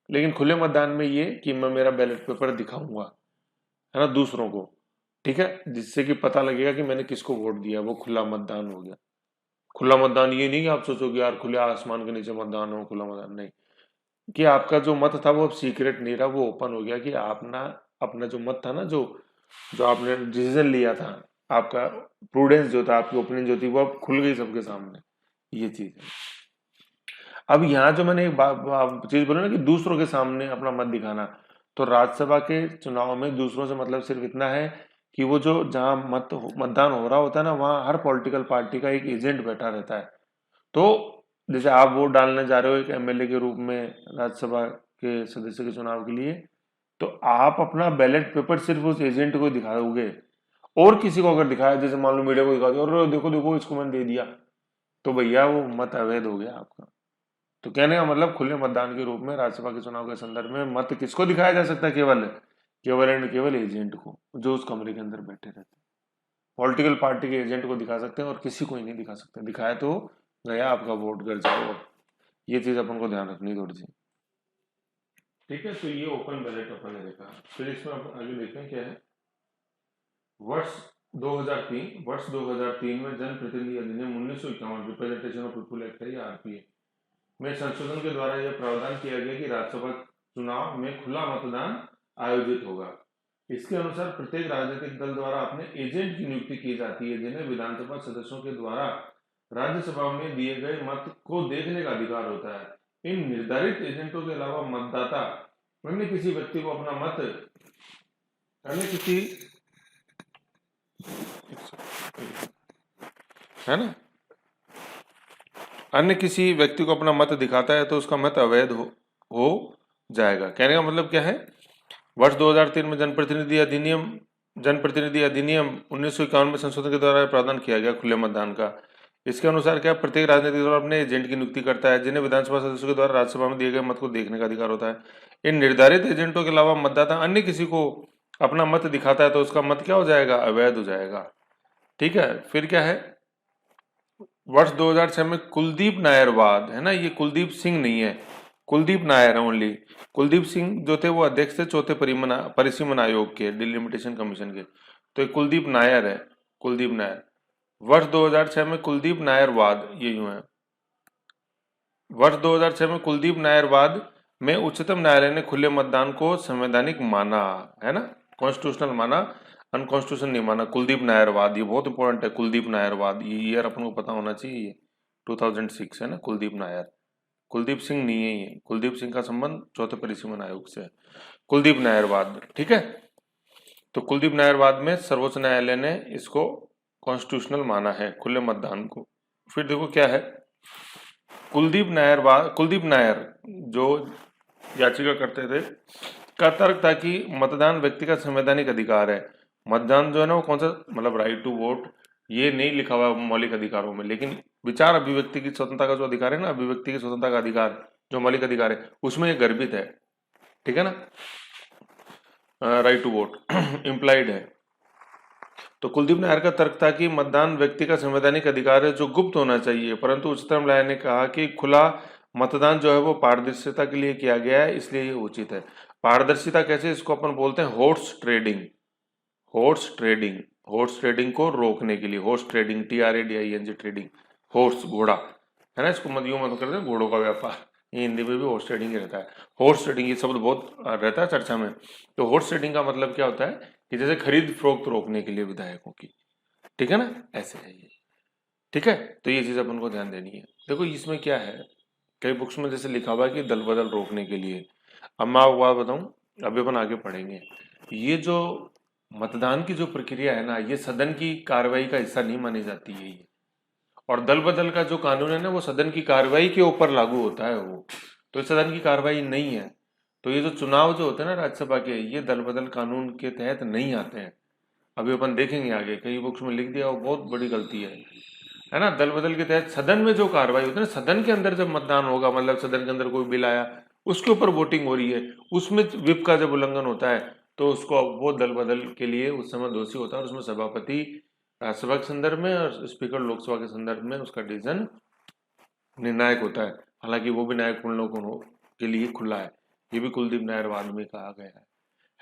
[SPEAKER 1] लेकिन खुले मतदान में ये कि मैं मेरा बैलेट पेपर दिखाऊंगा, है ना, दूसरों को। ठीक है, जिससे कि पता लगेगा कि मैंने किसको वोट दिया, वो खुला मतदान हो गया। खुला मतदान ये नहीं कि आप सोचोगे यार खुले आसमान के नीचे मतदान हो, खुला मतदान नहीं, कि आपका जो मत था वो अब सीक्रेट नहीं रहा, वो ओपन हो गया, कि आपना अपना जो मत था ना, जो जो आपने डिसीजन लिया था, आपका प्रूडेंस जो था, आपकी ओपिनियन जो थी, वो अब खुल गई सबके सामने, ये चीज है। अब यहाँ जो मैंने एक चीज बोला ना कि दूसरों के सामने अपना मत दिखाना, तो राज्यसभा के चुनाव में दूसरों से मतलब सिर्फ इतना है कि वो जो जहाँ मतदान हो रहा होता है ना, वहाँ हर पॉलिटिकल पार्टी का एक एजेंट बैठा रहता है। तो जैसे आप वोट डालने जा रहे हो एक एमएलए के रूप में राज्यसभा के सदस्य के चुनाव के लिए, तो आप अपना बैलेट पेपर सिर्फ उस एजेंट को दिखाओगे। और किसी को अगर दिखाया, जैसे मान लो मीडिया को दिखा दिया, और देखो देखो इसको मैंने दे दिया, तो भैया वो मत अवैध हो गया आपका। तो कहने का मतलब खुले मतदान के रूप में राज्यसभा के चुनाव के संदर्भ में मत किसको दिखाया जा सकता है, केवल केवल एंड केवल एजेंट को, जो उस कमरे के अंदर बैठे रहते हैं। पॉलिटिकल पार्टी के एजेंट को दिखा सकते हैं और किसी को ही नहीं दिखा सकते, दिखाया तो गया आपका वोट कर जाओ। ये चीज अपन को ध्यान रखनी थोड़ी सी। ठीक है, तो ये ओपन बैलेट अपन ने देखा। फिर इसमें अपन आगे देखते हैं क्या है। वर्ष 2003 में जन प्रतिनिधि अधिनियम 1951 रिप्रेजेंटेशन ऑफ पीपुल एक्ट है या आरपीए में संशोधन के द्वारा यह प्रावधान किया गया कि राज्यसभा चुनाव में खुला मतदान आयोजित होगा। इसके अनुसार प्रत्येक राजनीतिक दल द्वारा अपने एजेंट की नियुक्ति की जाती है, जिन्हें विधानसभा सदस्यों के द्वारा राज्यसभा में दिए गए मत को देखने का अधिकार होता है। इन निर्धारित एजेंटों के अलावा मतदाता अन्य किसी व्यक्ति को अपना मत अन्य किसी है ना अन्य किसी व्यक्ति को अपना मत दिखाता है तो उसका मत अवैध हो जाएगा। कहने का मतलब क्या है, वर्ष 2003 में जनप्रतिनिधि अधिनियम 1951 में संशोधन के द्वारा प्रावधान किया गया खुले मतदान का। इसके अनुसार क्या प्रत्येक राजनीतिक दल अपने एजेंट की नियुक्ति करता है, जिन्हें विधानसभा सदस्यों के द्वारा राज्यसभा में दिए गए मत को देखने का अधिकार होता है। इन निर्धारित एजेंटों के अलावा मतदाता अन्य किसी को अपना मत दिखाता है तो उसका मत क्या हो जाएगा, अवैध हो जाएगा। ठीक है, फिर क्या है, वर्ष 2006 में कुलदीप नायर वाद है ना, ये कुलदीप सिंह नहीं है, कुलदीप नायर है ओनली। कुलदीप सिंह जो थे वो अध्यक्ष थे चौथे परिसीमन आयोग के, डिलिमिटेशन कमीशन के, तो ये कुलदीप नायर है, कुलदीप नायर। वर्ष 2006 में कुलदीप नायर वाद, ये यूं है, वर्ष 2006 में कुलदीप नायर वाद में उच्चतम न्यायालय ने खुले मतदान को संवैधानिक माना है ना, कॉन्स्टिट्यूशनल माना, अनकॉन्स्टिट्यूशनल नहीं माना। कुलदीप नायरवाद, ये बहुत इंपॉर्टेंट है, कुलदीप नायरवाद, ये ईयर अपन को पता होना चाहिए, 2006 है ना। कुलदीप नायर, कुलदीप सिंह नहीं है ये, कुलदीप सिंह का संबंध चौथे परिसीमन आयोग से है। कुलदीप नायरवाद, ठीक है। तो कुलदीप नायरवाद में सर्वोच्च न्यायालय ने इसको कॉन्स्टिट्यूशनल माना है, खुले मतदान को। फिर देखो क्या है, कुलदीप नायर जो याचिका करते थे का तर्क था कि मतदान व्यक्ति का संवैधानिक अधिकार है। मतदान जो है ना वो कौन सा, मतलब राइट टू वोट, ये नहीं लिखा हुआ मौलिक अधिकारों में, लेकिन विचार अभिव्यक्ति की स्वतंत्रता का जो अधिकार है ना, अभिव्यक्ति की स्वतंत्रता का अधिकार जो मौलिक अधिकार है उसमें ये गर्भित है, ठीक है ना, राइट टू वोट इम्प्लाइड है। तो कुलदीप नायर का तर्क था कि मतदान व्यक्ति का संवैधानिक अधिकार है जो गुप्त होना चाहिए, परंतु उच्चतम न्यायालय ने कहा कि खुला मतदान जो है वो पारदर्शिता के लिए किया गया है, इसलिए ये उचित है। पारदर्शिता कैसे, इसको अपन बोलते हैं horse trading, horse trading, horse trading को रोकने के लिए, horse trading, TRADING trading, horse घोड़ा है ना, इसको मत यूं मत करते हैं घोड़ों का व्यापार, ये हिंदी में भी हॉर्स ट्रेडिंग ही रहता है। हॉर्स ट्रेडिंग ये शब्द बहुत रहता है चर्चा में। तो हॉर्स ट्रेडिंग का मतलब क्या होता है कि जैसे खरीद फरोख्त रोकने के लिए विधायकों की, ठीक है ना, ऐसे है ये, ठीक है। तो ये चीज अपन को ध्यान देनी है। देखो इसमें क्या है, कई बुक्स में जैसे लिखा हुआ है कि दल बदल रोकने के लिए। अब मैं आपको बात बताऊं, अभी अपन आगे पढ़ेंगे, ये जो मतदान की जो प्रक्रिया है ना, ये सदन की कार्रवाई का हिस्सा नहीं मानी जाती है ये। और दल बदल का जो कानून है ना वो सदन की कार्रवाई के ऊपर लागू होता है वो, तो ये सदन की कार्रवाई नहीं है। तो ये जो चुनाव जो होते हैं ना राज्यसभा के, ये दल बदल कानून के तहत नहीं आते हैं। अभी अपन देखेंगे आगे, कई बुक्स में लिख दिया, वो बहुत बड़ी गलती है ना। दल बदल के तहत सदन में जो कार्रवाई होती है ना, सदन के अंदर जब मतदान होगा, मतलब सदन के अंदर कोई बिल आया उसके ऊपर वोटिंग हो रही है, उसमें विप का जब उल्लंघन होता है तो उसको वो दल बदल के लिए उस समय दोषी होता है, और उसमें सभापति राज्यसभा के संदर्भ में और स्पीकर लोकसभा के संदर्भ में उसका डिसीजन निर्णायक होता है। हालांकि वो भी न्यायिक उन लोगों के लिए खुला है, ये भी कुलदीप नायरवाद में कहा गया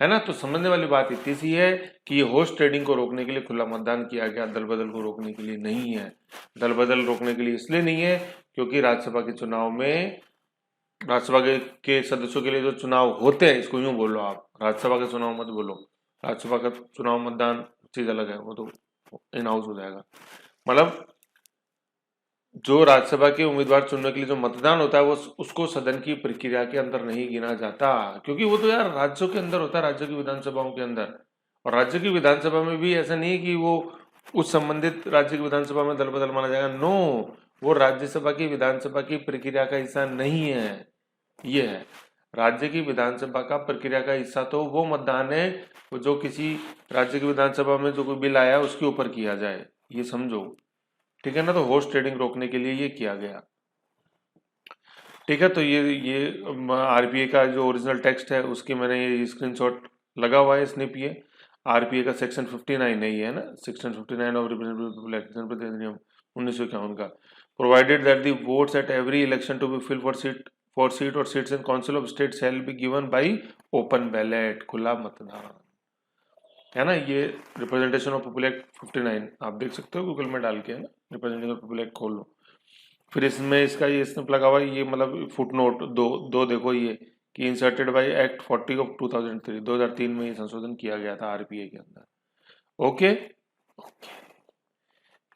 [SPEAKER 1] है ना। तो समझने वाली बात इतनी सी है कि ये हॉर्स ट्रेडिंग को रोकने के लिए खुला मतदान किया गया, दल बदल को रोकने के लिए नहीं है। दल बदल रोकने के लिए इसलिए नहीं है क्योंकि राज्यसभा के चुनाव में, राज्यसभा के सदस्यों के लिए जो चुनाव होते हैं, इसको यूं बोलो आप, राज्यसभा का चुनाव मत बोलो, राज्यसभा का चुनाव मतदान चीज अलग है, वो तो इन हाउस हो जाएगा। मतलब जो राज्यसभा के उम्मीदवार चुनने के लिए जो मतदान होता है वो उसको सदन की प्रक्रिया के अंदर नहीं गिना जाता, क्योंकि वो तो यार राज्यों के अंदर होता है, राज्यों की विधानसभाओं के अंदर। और राज्य की विधानसभा में भी ऐसा नहीं है कि वो उस संबंधित राज्य की विधानसभा में दल बदल माना जाएगा, नो, वो राज्यसभा की विधानसभा की प्रक्रिया का हिस्सा नहीं है। ये है, राज्य की विधानसभा का प्रक्रिया का हिस्सा तो वो मतदान है जो किसी राज्य की विधानसभा में जो कोई बिल आया उसके ऊपर किया जाए, ये समझो, ठीक है ना। तो हॉर्स ट्रेडिंग रोकने के लिए ये किया गया, ठीक है। तो ये आरबीआई का जो ओरिजिनल टेक्स्ट है उसकी मैंने ये स्क्रीनशॉट लगा हुआ है स्निप, ये आरपीए का सेक्शन 59 है ये, है ना, सेक्शन 59 ऑफ रिप्रेजेंटेटिव इलेक्शन प्रतिनिधित्व 1951 का। Provided that the votes at every election to be fill for seat or seats in council of state shall be given by open ballot, खुला मतदान, है ना। ये रिप्रेजेंटेशन ऑफ पीपल एक्ट 59 आप देख सकते हो गूगल में डाल के, है ना, रिप्रेजेंटेशन ऑफ पीपल एक्ट खोल लो। फिर इसमें इसका ये स्निप लगा हुआ है, ये मतलब फुट नोट दो देखो ये कि इंसर्टेड बाय एक्ट 40 ऑफ 2003 में ये संशोधन किया गया था आरपीए के अंदर। ओके,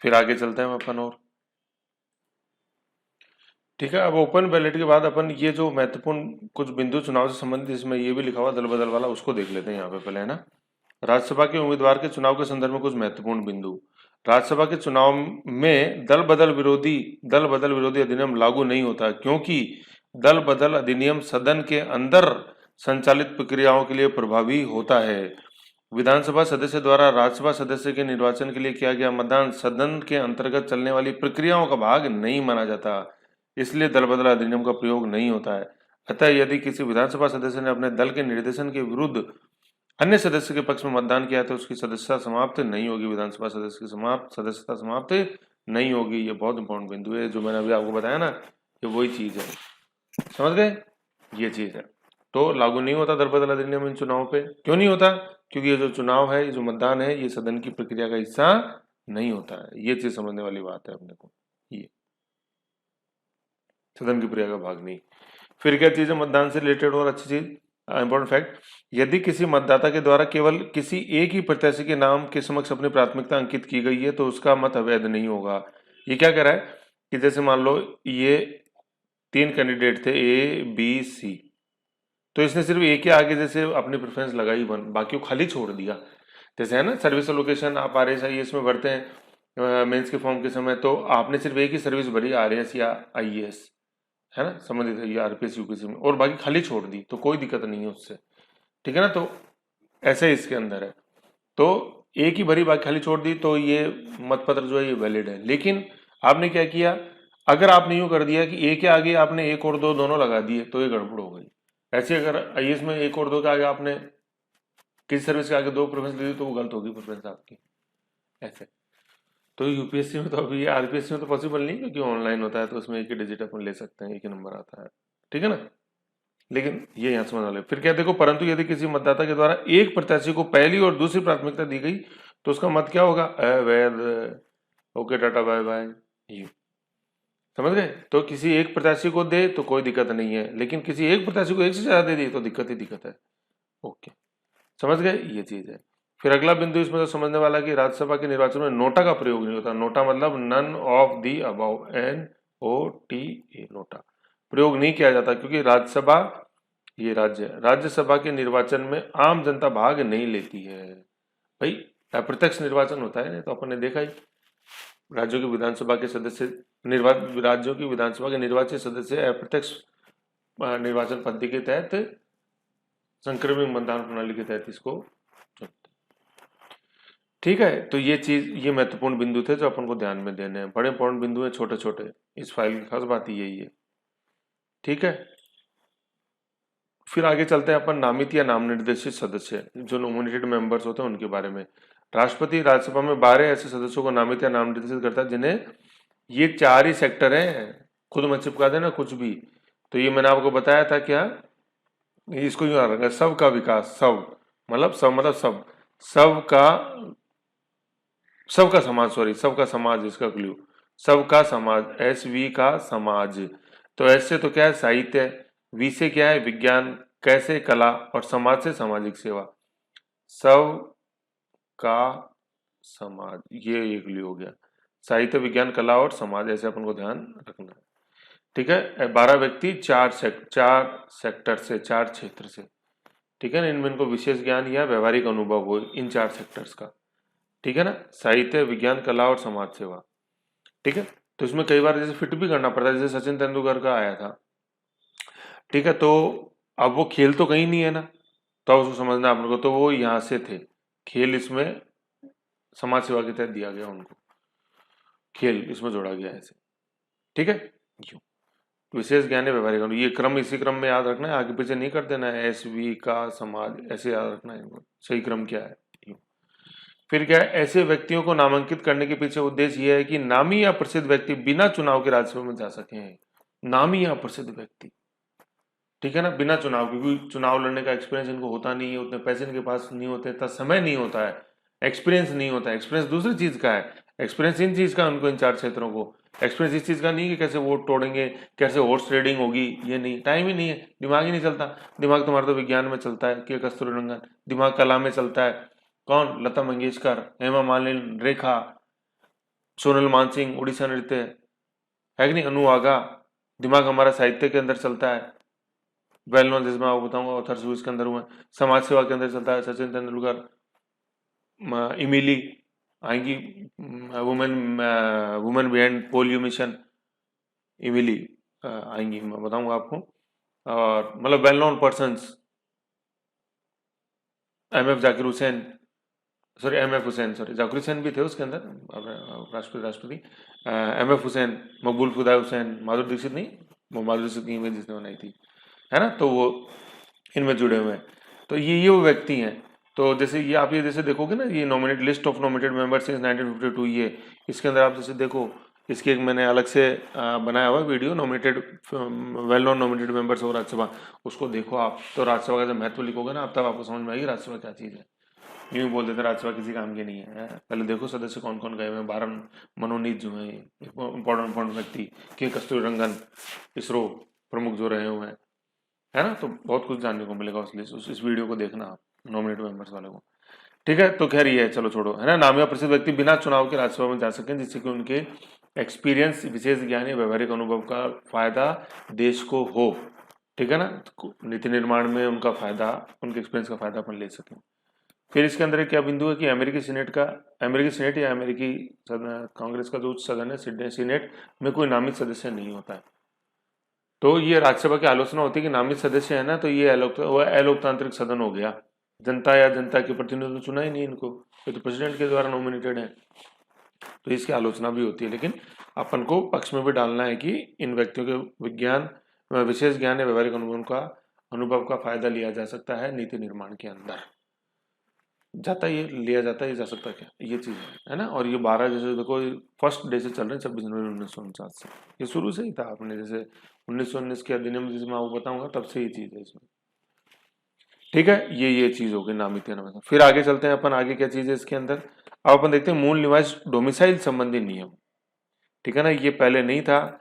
[SPEAKER 1] फिर आगे चलते हैं अपन और, ठीक है। अब ओपन बैलेट के बाद अपन ये जो महत्वपूर्ण कुछ बिंदु चुनाव से संबंधित इसमें ये भी लिखा हुआ दल बदल वाला, उसको देख लेते हैं यहाँ पे पहले, है ना। राज्यसभा के उम्मीदवार के चुनाव के संदर्भ में कुछ महत्वपूर्ण बिंदु। राज्यसभा के चुनाव में दल बदल विरोधी अधिनियम लागू नहीं होता, क्योंकि दल बदल अधिनियम सदन के अंदर संचालित प्रक्रियाओं के लिए प्रभावी होता है। विधानसभा सदस्य द्वारा राज्यसभा सदस्य के निर्वाचन के लिए किया गया मतदान सदन के अंतर्गत चलने वाली प्रक्रियाओं का भाग नहीं माना जाता, इसलिए दल बदल अधिनियम का प्रयोग नहीं होता है। अतः यदि किसी विधानसभा सदस्य ने अपने दल के निर्देशन के विरुद्ध अन्य सदस्य के पक्ष में मतदान किया तो उसकी सदस्यता समाप्त नहीं होगी, विधानसभा सदस्य की सदस्यता समाप्त नहीं होगी। ये बहुत इंपॉर्टेंट बिंदु है, जो मैंने अभी आपको बताया ना, ये वही चीज है, समझ गए, ये चीज है। तो लागू नहीं होता दल बदल अधिनियम इन चुनाव पे। क्यों नहीं होता? क्योंकि ये जो चुनाव है, ये जो मतदान है, ये सदन की प्रक्रिया का हिस्सा नहीं होता है। ये चीज समझने वाली बात है अपने को, ये सदन की प्रक्रिया का भाग नहीं। फिर क्या चीज है मतदान से रिलेटेड और अच्छी चीज, इंपॉर्टेंट फैक्ट, यदि किसी मतदाता के द्वारा केवल किसी एक ही प्रत्याशी के नाम के समक्ष अपनी प्राथमिकता अंकित की गई है तो उसका मत अवैध नहीं होगा। ये क्या कह रहा है कि जैसे मान लो ये 3 कैंडिडेट थे ए बी सी, तो इसने सिर्फ एक के आगे जैसे अपनी प्रेफरेंस लगाई बाकी को खाली छोड़ दिया। जैसे है ना सर्विस लोकेशन आप RS में भरते हैं मेंस के फॉर्म के समय, तो आपने सिर्फ एक ही सर्विस भरी RS या IAS, है ना, संबंधित है ये RPS UPSC में, और बाकी खाली छोड़ दी तो कोई दिक्कत नहीं है उससे, ठीक है ना। तो ऐसे इसके अंदर है, तो एक ही भरी बाकी खाली छोड़ दी तो ये मतपत्र जो है ये वैलिड है। लेकिन आपने क्या किया, अगर आपने यूं कर दिया कि एक के आगे आपने एक और दो दोनों लगा दिए तो ये गड़बड़ हो गई। ऐसे अगर IAS में एक और दो के आगे आपने किसी सर्विस के आगे 2 प्रेफरेंस दे दी तो वो गलत होगी प्रेफरेंस आपकी, ऐसे। तो UPSC में तो अभी RPSC में तो पॉसिबल नहीं, क्योंकि ऑनलाइन होता है तो उसमें एक ही डिजिट अपन ले सकते हैं, एक ही नंबर आता है, ठीक है ना। लेकिन ये यहाँ समझ वाले। फिर क्या देखो, परंतु यदि किसी मतदाता के द्वारा एक प्रत्याशी को पहली और दूसरी प्राथमिकता दी गई तो उसका मत क्या होगा, अवैध। ओके टाटा बाय बाय, ये समझ गए। तो किसी एक प्रत्याशी को दे तो कोई दिक्कत नहीं है, लेकिन किसी एक प्रत्याशी को एक से ज्यादा दे दी तो दिक्कत ही दिक्कत है। ओके, समझ गए, ये चीज है। फिर अगला बिंदु इसमें तो समझने वाला कि राज्यसभा के निर्वाचन में नोटा का प्रयोग नहीं होता। नोटा मतलब none of the above, NOTA, NOTA प्रयोग नहीं किया जाता, क्योंकि राज्यसभा ये राज्यसभा के निर्वाचन में आम जनता भाग नहीं लेती है। भाई अप्रत्यक्ष निर्वाचन होता है ना, तो अपन ने देखा ही राज्यों की विधानसभा के सदस्य राज्यों की विधानसभा के निर्वाचित सदस्य अप्रत्यक्ष निर्वाचन पद्धति के तहत संक्रमित मतदान प्रणाली के तहत इसको चुनते, ठीक है। तो ये चीज, ये महत्वपूर्ण बिंदु थे जो अपन को ध्यान में देने हैं। बड़े इंपॉर्टेंट बिंदु है, छोटे छोटे, इस फाइल की खास बात यही है, ठीक है। फिर आगे चलते हैं अपन नामित या नाम निर्देशित सदस्य, जो नॉमिनेटेड मेंबर्स होते हैं उनके बारे में। राष्ट्रपति राज्यसभा में 12 ऐसे सदस्यों को नामित या नाम निर्देशित करता है जिन्हें, ये 4 ही सेक्टर हैं, खुद मत चिपका देना कुछ भी। तो ये मैंने आपको बताया था क्या, इसको यूं याद रखना, सबका विकास, सब मतलब सबका सबका समाज, सबका समाज, इसका क्ल्यू सबका समाज, SV का समाज। तो ऐसे तो क्या है साहित्य, V से क्या है विज्ञान, कैसे कला, और समाज से सामाजिक सेवा। सब का समाज, ये एक क्ल्यू हो गया, साहित्य विज्ञान कला और समाज, ऐसे अपन को ध्यान रखना है, ठीक है। 12 व्यक्ति 4 सेक्टर से, 4 क्षेत्र से, ठीक है ना। इनमें इनको विशेष ज्ञान या व्यवहारिक अनुभव हो इन 4 सेक्टर्स का, ठीक है ना, साहित्य विज्ञान कला और समाज सेवा, ठीक है। तो इसमें कई बार जैसे फिट भी करना पड़ता है, जैसे सचिन तेंदुलकर का आया था, ठीक है। तो अब वो खेल तो कहीं नहीं है ना, तो उसको समझना आप लोग को, तो वो यहाँ से थे, खेल इसमें समाज सेवा के तहत दिया गया उनको, खेल इसमें जोड़ा गया ऐसे, ठीक है। विशेष ज्ञान है व्यवहारिक अनुभव, ये क्रम इसी क्रम में याद रखना है, आगे पीछे नहीं कर देना है, एस वी का समाज ऐसे याद रखना है, सही क्रम क्या है। फिर क्या है, ऐसे व्यक्तियों को नामांकित करने के पीछे उद्देश्य यह है कि नामी या प्रसिद्ध व्यक्ति बिना चुनाव के राज्यसभा में जा सके। नामी या प्रसिद्ध व्यक्ति, ठीक है ना, बिना चुनाव, क्योंकि चुनाव लड़ने का एक्सपीरियंस इनको होता नहीं है, उतने पैसे इनके पास नहीं होते, इतना समय नहीं होता है, एक्सपीरियंस नहीं होता है। एक्सपीरियंस दूसरी चीज का है, एक्सपीरियंस इन चीज का है उनको, इन 4 क्षेत्रों को। एक्सपीरियंस इस चीज का नहीं कि कैसे वोट तोड़ेंगे, कैसे हॉर्स ट्रेडिंग होगी, ये नहीं, टाइम ही नहीं है, दिमाग ही नहीं चलता। दिमाग तुम्हारा तो विज्ञान में चलता है, के कस्तूरीरंगन, दिमाग कला में चलता है। कौन? लता मंगेशकर, हेमा मालिनी, रेखा, सोनल मानसिंह, उड़ीसा नृत्य है कि नहीं, अनु आगा। दिमाग हमारा साहित्य के अंदर चलता है, वेल नोन, जिसमें आपको बताऊंगा ऑथर्स इसके अंदर हुए। समाज सेवा के अंदर चलता है, सचिन तेंदुलकर, इमिली आएंगी, women women behind polio mission, इमिली आएंगी, मैं बताऊंगा आपको। और मतलब well known persons, MF Zakir Hussain, sorry MF Hussain, sorry Zakir Hussain भी थे उसके अंदर, राष्ट्रपति एमएफ हुसैन, मकबूल खुदा हुसैन, माधुरी दीक्षित नहीं, वो माधुरी दीक्षित की इमेज जिसने बनाई थी, है ना, तो वो इनमें जुड़े हुए हैं। तो ये वो व्यक्ति हैं। तो जैसे ये आप ये जैसे देखोगे ना, ये nominate list of nominated members since 1952, ये इसके अंदर आप जैसे देखो, इसकी एक मैंने अलग से बनाया हुआ video, nominated well known nominated members of Rajya Sabha, उसको देखो आप, तो राज्यसभा का जब महत्व लिखोगे ना आप, तब आपको समझ में आएगी राज्यसभा क्या चीज़ है। यूं ही बोल देते राज्यसभा किसी काम की नहीं है, पहले देखो सदस्य कौन कौन गए हुए हैं, 12 मनोनीत जो है, इंपॉर्टेंट व्यक्ति, के कस्तूरीरंगन, इसरो प्रमुख जो रहे हुए हैं, है ना, तो बहुत कुछ जानने को मिलेगा इस वीडियो को देखना आप, नॉमिनेटेड मेंबर्स वाले को, ठीक है। तो खैर ये है, चलो छोड़ो, है ना। नामी या प्रसिद्ध व्यक्ति बिना चुनाव के राज्यसभा में जा सकें, जिससे कि उनके एक्सपीरियंस, विशेष ज्ञान या व्यवहारिक अनुभव का फायदा देश को हो, ठीक है ना, नीति निर्माण में उनका फायदा, उनके एक्सपीरियंस का फायदा अपन ले सकें। फिर इसके अंदर एक क्या बिंदु है कि अमेरिकी सीनेट या अमेरिकी कांग्रेस का जो उच्च सदन है, सीनेट में कोई नामित सदस्य नहीं होता है। तो ये राज्यसभा की आलोचना होती है कि नामित सदस्य है ना, तो ये अलोकतांत्रिक सदन हो गया, जनता या जनता के प्रतिनिधि चुना ही नहीं इनको, ये तो प्रेसिडेंट के द्वारा नॉमिनेटेड है, तो इसकी आलोचना भी होती है। लेकिन अपन को पक्ष में भी डालना है कि इन व्यक्तियों के विशेष ज्ञान या व्यवहारिक अनुभव का फायदा लिया जा सकता है नीति निर्माण के अंदर। जाता ये लिया जाता है, ये जा सकता क्या, ये चीज है ना। और ये 12 जैसे देखो फर्स्ट डे से चल रहे हैं, 26 जनवरी 1949 से, ये शुरू से ही था आपने, जैसे 1919 के अधिनियम जिसमें आपको बताऊंगा, तब से ये चीज है इसमें, ठीक है। ये चीज होगी नामित या नामित। फिर आगे चलते हैं अपन, आगे क्या चीज है इसके अंदर, अब अपन देखते हैं मूल निवास डोमिसाइल संबंधी नियम, ठीक है ना। ये पहले नहीं था,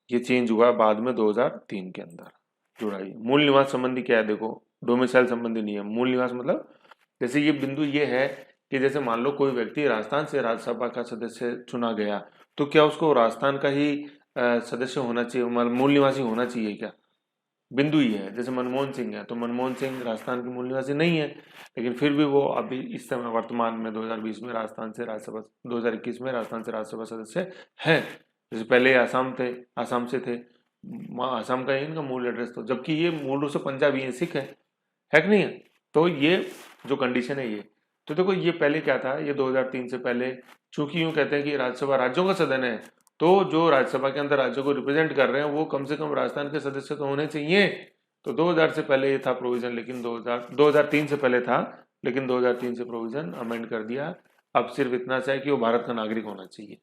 [SPEAKER 1] ये चेंज हुआ बाद में 2003 के अंदर जुड़ा। ये मूल निवास संबंधी क्या है, देखो डोमिसाइल संबंधी नियम, मूल निवास मतलब जैसे ये बिंदु ये है कि जैसे मान लो कोई व्यक्ति राजस्थान से राज्यसभा का सदस्य चुना गया, तो क्या उसको राजस्थान का ही सदस्य होना चाहिए, मूल निवासी होना चाहिए क्या, बिंदु ही है। जैसे मनमोहन सिंह है, तो मनमोहन सिंह राजस्थान के मूल निवासी नहीं है, लेकिन फिर भी वो अभी इस समय वर्तमान में 2020 में राजस्थान से राज्यसभा, 2021 में राजस्थान से राज्यसभा सदस्य है। जैसे पहले आसाम से थे, आसाम का ही इनका मूल एड्रेस, तो जबकि ये मूल रूप से पंजाबी है, सिख है कि नहीं है। तो ये जो कंडीशन है ये, तो देखो ये पहले क्या था, ये 2003 से पहले, चूंकि यूं कहते हैं कि राज्यसभा राज्यों का सदन है, तो जो राज्यसभा के अंदर राज्यों को रिप्रेजेंट कर रहे हैं वो कम से कम राजस्थान के सदस्य तो होने चाहिए। तो 2000 से पहले ये था प्रोविजन, लेकिन 2003 से पहले था, लेकिन 2003 से प्रोविजन अमेंड कर दिया। अब सिर्फ इतना सा है कि वो भारत का नागरिक होना चाहिए,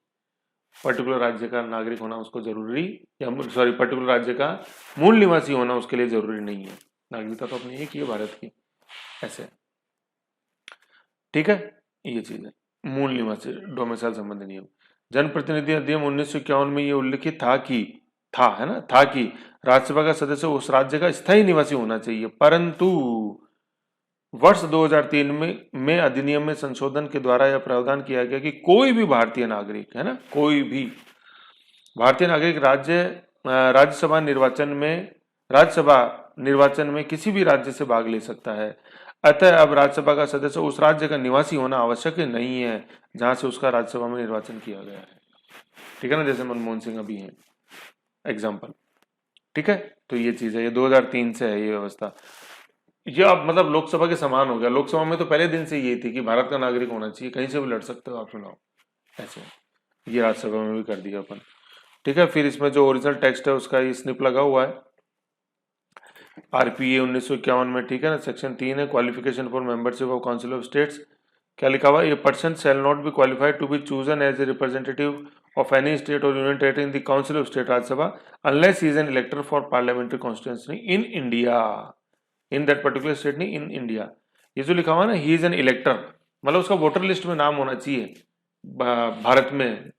[SPEAKER 1] पर्टिकुलर राज्य का नागरिक होना उसको जरूरी, या सॉरी पर्टिकुलर राज्य का मूल निवासी होना उसके लिए जरूरी नहीं है, नागरिकता तो अपनी एक ही है भारत की, ऐसे, ठीक है। ये चीज है मूल निवासी डोमिसाइल संबंधी नियम। जनप्रतिनिधि अधिनियम 1951 में ये उल्लिखित था कि राज्यसभा का सदस्य उस राज्य का स्थायी निवासी होना चाहिए, परंतु वर्ष 2003 में अधिनियम में संशोधन के द्वारा यह प्रावधान किया गया कि कोई भी भारतीय नागरिक, है ना, कोई भी भारतीय नागरिक राज्यसभा निर्वाचन में किसी भी राज्य से भाग ले सकता है। अतः अब राज्यसभा का सदस्य उस राज्य का निवासी होना आवश्यक नहीं है जहां से उसका राज्यसभा में निर्वाचन किया गया है, ठीक है ना, जैसे मनमोहन सिंह अभी हैं एग्जाम्पल, ठीक है। तो ये चीज है, ये 2003 से है ये व्यवस्था। ये अब मतलब लोकसभा के समान हो गया, लोकसभा में तो पहले दिन से ये थी कि भारत का नागरिक होना चाहिए, कहीं से भी लड़ सकते हो आप चुनाव, ऐसे। ये राज्यसभा में भी कर दिया अपन। ठीक है। फिर इसमें जो ओरिजिनल टेक्स्ट है उसका ये स्निप लगा हुआ है आरपीए 1951 में, ठीक है ना। सेक्शन 3 है qualification for membership of council of states. क्या लिखा हुआ है, a person shall not be qualified to be chosen as a representative of any state or union territory in the council of state Rajya Sabha unless he is an elector for parliamentary constituency in India, in that particular state नहीं, इन इंडिया। ये जो लिखा हुआ है ना, ही इज एन इलेक्टर, मतलब उसका वोटर लिस्ट में नाम होना चाहिए। भारत में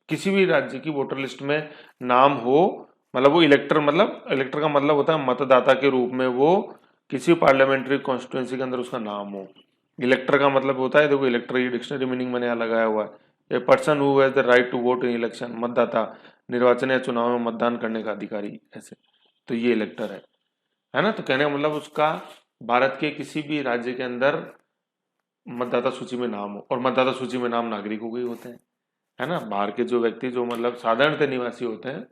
[SPEAKER 1] किसी भी राज्य की वोटर लिस्ट में नाम हो, मतलब वो इलेक्टर, मतलब इलेक्टर का मतलब होता है मतदाता के रूप में वो किसी पार्लियामेंट्री कॉन्स्टिट्यूंसी के अंदर उसका नाम हो। इलेक्टर का मतलब होता है, देखो इलेक्टर ये डिक्शनरी मीनिंग मैंने यहाँ लगाया हुआ है, a person who has the right to vote in election, मतदाता, निर्वाचन या चुनाव में मतदान करने का अधिकारी, ऐसे। तो ये इलेक्टर है ना। तो कहने का मतलब उसका भारत के किसी भी राज्य के अंदर मतदाता सूची में नाम हो, और मतदाता सूची में नाम नागरिकों के ही होते हैं, है ना। बाहर के जो व्यक्ति जो मतलब साधारणतः निवासी होते हैं,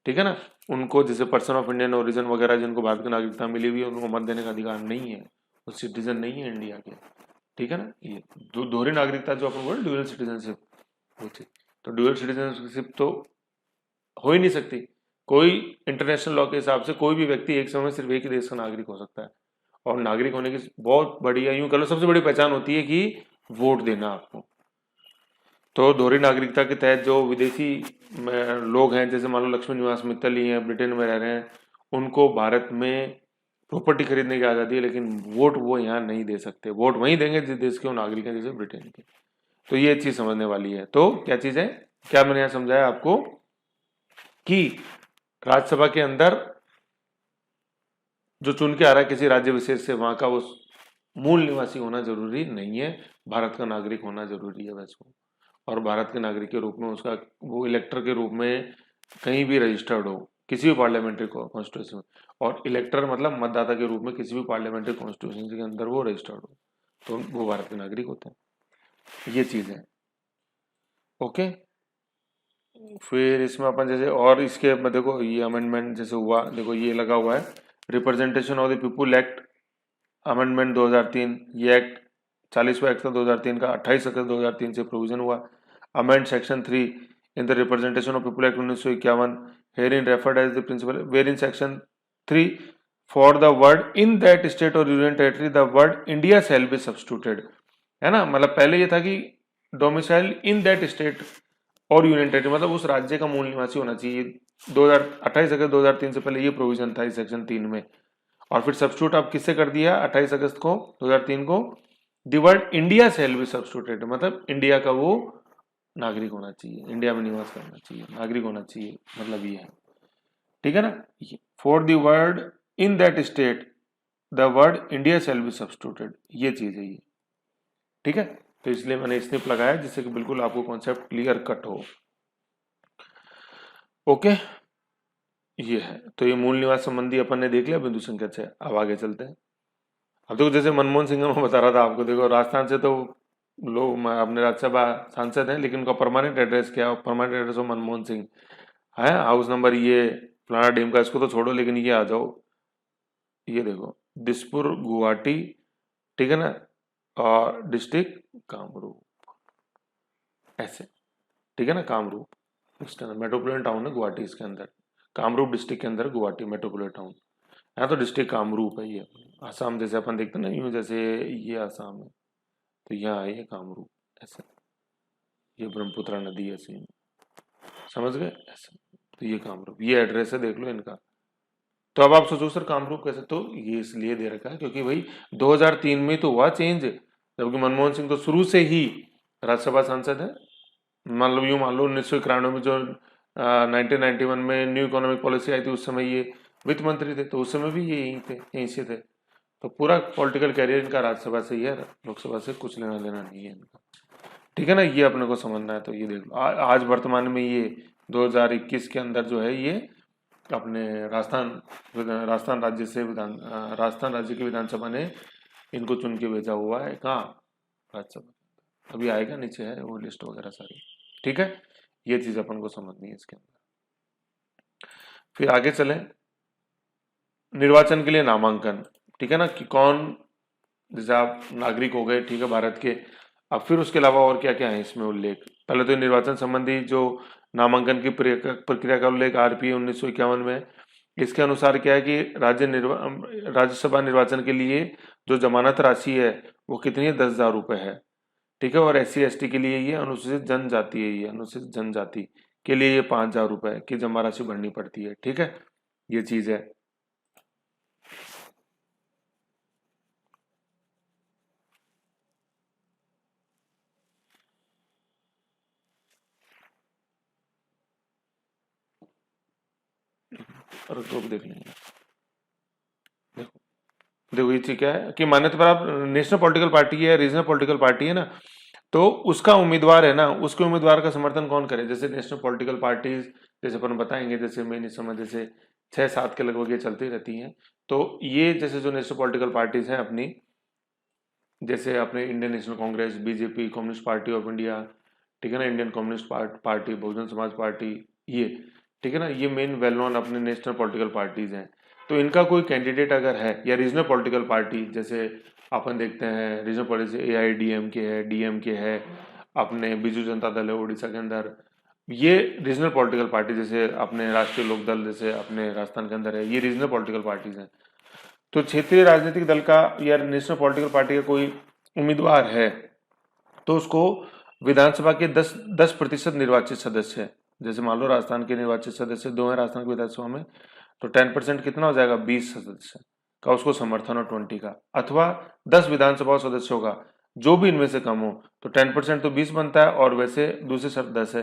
[SPEAKER 1] ठीक है ना, उनको जैसे पर्सन ऑफ इंडियन ओरिजिन वगैरह जिनको भारत की नागरिकता मिली हुई है उनको मत देने का अधिकार नहीं है, वो सिटीजन नहीं है इंडिया के, ठीक है ना। ये दोहरी नागरिकता जो अपन बोले ड्यूअल सिटीजनशिप होती, तो ड्यूअल सिटीजनशिप तो हो ही नहीं सकती। कोई इंटरनेशनल लॉ के हिसाब से कोई भी व्यक्ति एक समय में सिर्फ एक ही देश का नागरिक हो सकता है, और नागरिक होने की बहुत बड़ी, यूं कह लो सबसे बड़ी पहचान होती है कि वोट देना आपको। तो दोहरी नागरिकता के तहत जो विदेशी लोग हैं, जैसे मान लो लक्ष्मी निवास मित्तल ही हैं, ब्रिटेन में रह रहे हैं, उनको भारत में प्रॉपर्टी खरीदने की आज़ादी है, लेकिन वोट वो यहाँ नहीं दे सकते। वोट वहीं देंगे जिस देश के वो नागरिक हैं, जैसे ब्रिटेन के। तो ये चीज समझने वाली है। तो क्या चीज है, क्या मैंने यहाँ समझाया आपको कि राज्यसभा के अंदर जो चुन के आ रहा है किसी राज्य विशेष से, वहां का वो मूल निवासी होना जरूरी नहीं है, भारत का नागरिक होना जरूरी है वैसे। और भारत के नागरिक के रूप में उसका वो इलेक्टर के रूप में कहीं भी रजिस्टर्ड हो किसी भी पार्लियामेंट्री कॉन्स्टिट्यूंसी में, और इलेक्टर मतलब मतदाता के रूप में किसी भी पार्लियामेंट्री कॉन्स्टिट्यूंसी के अंदर वो रजिस्टर्ड हो, तो वो भारत के नागरिक होते हैं। ये चीज है, ओके। फिर इसमें अपन जैसे और इसके में देखो ये अमेंडमेंट जैसे हुआ, देखो ये लगा हुआ है representation of the people act amendment 2003। ये एक्ट 40वां एक्ट था 2003 का, 28 अगस्त 2003 से प्रोविजन हुआ। Amend section 3 in the representation of people act 1951 herein referred as the principal where in section 3 for the word in that state or union territory the word India shall be substituted, है ना। मतलब पहले ये था कि domicile in that state or union territory, मतलब उस राज्य का मूल निवासी होना चाहिए। 28 अगस्त 2003 से पहले ये प्रोविजन था इस सेक्शन 3 में। और फिर सब्स्टिट्यूट अब किससे कर दिया 28 अगस्त को 2003 को, the word India shall be substituted, मतलब इंडिया का वो नागरिक होना चाहिए, इंडिया में निवास करना चाहिए, नागरिक होना चाहिए, मतलब ये है, ठीक है ना। For the word in that state the word India shall be substituted, ये चीज है ये, ठीक है। तो इसलिए मैंने स्निप लगाया जिससे कि बिल्कुल आपको कॉन्सेप्ट क्लियर कट हो, ओके। ये है, तो ये मूल निवास संबंधी अपन ने देख लिया बिंदु संख्या 6। अब आगे चलते हैं। अब देखो जैसे मनमोहन सिंह मैं बता रहा था आपको, देखो राजस्थान से तो लोग अपने राज्यसभा सांसद हैं, लेकिन उनका परमानेंट एड्रेस क्या, परमानेंट एड्रेस हो मनमोहन सिंह है, हाउस नंबर ये फलाना डीम का, इसको तो छोड़ो, लेकिन ये आ जाओ, ये देखो दिसपुर गुवाहाटी, ठीक है ना, और डिस्ट्रिक्ट कामरूप, ऐसे, ठीक है ना। कामरूप इसके अंदर मेट्रोपोलिटन टाउन है गुवाहाटी, इसके अंदर कामरूप डिस्ट्रिक्ट के अंदर गुवाहाटी मेट्रोपोलिटन टाउन है, तो डिस्ट्रिक्ट कामरूप है ये। आसाम जैसे अपन देखते हैं ना, यूं जैसे ये आसाम है तो यहाँ है ये कामरूप, ऐसे, ये ब्रह्मपुत्र नदी है सीन, समझ गए ऐसे। तो ये कामरूप, ये एड्रेस है, देख लो इनका। तो अब आप सोचो सर कामरूप कैसे, तो ये इसलिए दे रखा है क्योंकि भाई 2003 में तो हुआ चेंज, जबकि मनमोहन सिंह तो शुरू से ही राज्यसभा सांसद है। मतलब यूं मान लो 1991 में जो 1991 में न्यू इकोनॉमिक पॉलिसी आई थी, उस समय ये वित्त मंत्री थे, तो उस समय भी ये यहीं थे, यहीं से थे। तो पूरा पॉलिटिकल कैरियर इनका राज्यसभा से ही है, लोकसभा से कुछ लेना देना नहीं है इनका, ठीक है ना। ये अपने को समझना है। तो ये देख लो आज वर्तमान में ये 2021 के अंदर जो है ये अपने राजस्थान राज्य से राजस्थान राज्य की विधानसभा ने इनको चुन के भेजा हुआ है, कहाँ, राज्यसभा। अभी आएगा, नीचे है वो लिस्ट वगैरह सारी, ठीक है। ये चीज अपन को समझनी है इसके अंदर। फिर आगे चले, निर्वाचन के लिए नामांकन, ठीक है ना, कि कौन, जैसे आप नागरिक हो गए, ठीक है, भारत के। अब फिर उसके अलावा और क्या क्या है इसमें उल्लेख। पहले तो निर्वाचन संबंधी जो नामांकन की प्रक्रिया का उल्लेख आरपीए 1951 में। इसके अनुसार क्या है कि राज्यसभा निर्वाचन के लिए जो जमानत राशि है वो कितनी है, 10,000 रुपये है। ठीक है, और SC ST के लिए ये अनुसूचित जनजाति है, ये अनुसूचित जनजाति के लिए ये 5,000 रुपये की जमा राशि भरनी पड़ती है। ठीक है, ये चीज है। और तो देख लेंगे। देखो देखो ये चीज क्या है कि मान्यता पर आप नेशनल पॉलिटिकल पार्टी है, रीजनल पॉलिटिकल पार्टी है ना, तो उसका उम्मीदवार है ना, उसके उम्मीदवार का समर्थन कौन करे। जैसे नेशनल पॉलिटिकल पार्टीज, जैसे अपन बताएंगे, जैसे मैं नहीं समझ, जैसे 6-7 के लगभग ये चलती रहती हैं। तो ये जैसे जो नेशनल पॉलिटिकल पार्टीज हैं अपनी, जैसे अपने Indian national Congress, BJP, communist party of India, ठीक है ना, Indian communist party, Bahujan Samaj party, ये ठीक है ना, ये मेन वेल नोन अपने नेशनल पॉलिटिकल पार्टीज हैं। तो इनका कोई कैंडिडेट अगर है, या रीजनल पॉलिटिकल पार्टी, जैसे अपन देखते हैं रीजनल पॉलिटिक्स AIDMK है, DMK है, अपने बीजू जनता दल है उड़ीसा के अंदर, ये रीजनल पॉलिटिकल पार्टी, जैसे अपने राष्ट्रीय लोक दल जैसे अपने राजस्थान के अंदर है, ये रीजनल पॉलिटिकल पार्टीज हैं। तो क्षेत्रीय राजनीतिक दल का या नेशनल पॉलिटिकल पार्टी का कोई उम्मीदवार है, तो उसको विधानसभा के 10% निर्वाचित सदस्य, जैसे मान लो राजस्थान के निर्वाचित सदस्य 2 हैं राजस्थान की विधानसभा में, तो 10% कितना हो जाएगा, 20 सदस्य का उसको समर्थन हो 20 का, अथवा 10 विधानसभा सदस्यों का, जो भी इनमें से कम हो, तो 10% तो 20 बनता है, और वैसे दूसरे शर्त 10 है,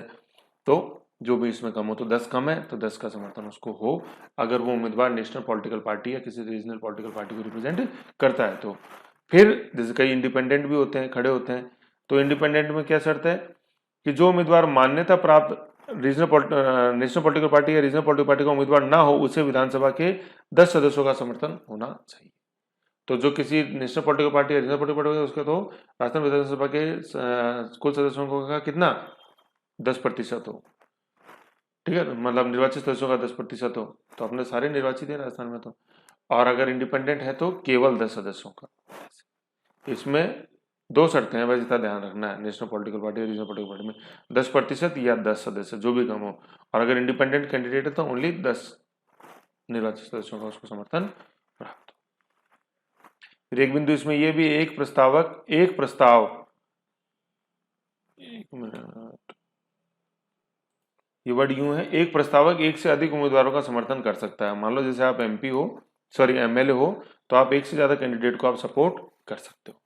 [SPEAKER 1] तो जो भी इसमें कम हो, तो 10 कम है तो 10 का समर्थन उसको हो, अगर वो उम्मीदवार नेशनल पॉलिटिकल पार्टी या किसी रीजनल पॉलिटिकल पार्टी को रिप्रेजेंट करता है। तो फिर जैसे कई इंडिपेंडेंट भी होते हैं, खड़े होते हैं, तो इंडिपेंडेंट में क्या शर्त है कि जो उम्मीदवार मान्यता प्राप्त नेशनल पॉलिटिकल पार्टी या रीजनल पॉलिटिकल पार्टी का उम्मीदवार ना हो, उसे विधानसभा के 10 सदस्यों का समर्थन होना चाहिए। तो जो किसी नेशनल पॉलिटिकल पार्टी या रीजनल पॉलिटिकल पार्टी उसके, तो राजस्थान विधानसभा के कुल सदस्यों का कितना, 10% हो। ठीक है, मतलब निर्वाचित सदस्यों का 10% हो, तो अपने सारे निर्वाचित है राजस्थान में तो। और अगर इंडिपेंडेंट है तो केवल 10 सदस्यों का। इसमें 2 शर्तें हैं, बस इतना ध्यान रखना है, नेशनल पॉलिटिकल पार्टी और रीजनल पॉलिटिकल पार्टी में 10% या 10 सदस्य, जो भी कम हो। और अगर इंडिपेंडेंट कैंडिडेट है तो ओनली 10 निर्वाचित सदस्यों का उसको समर्थन प्राप्त हो। फिर एक बिंदु इसमें यह भी, एक प्रस्ताव, एक मिनट, ये वर्ड यूं है, एक प्रस्तावक एक से अधिक उम्मीदवारों का समर्थन कर सकता है। मान लो जैसे आप MP हो, सॉरी MLA हो, तो आप एक से ज्यादा कैंडिडेट को आप सपोर्ट कर सकते हो।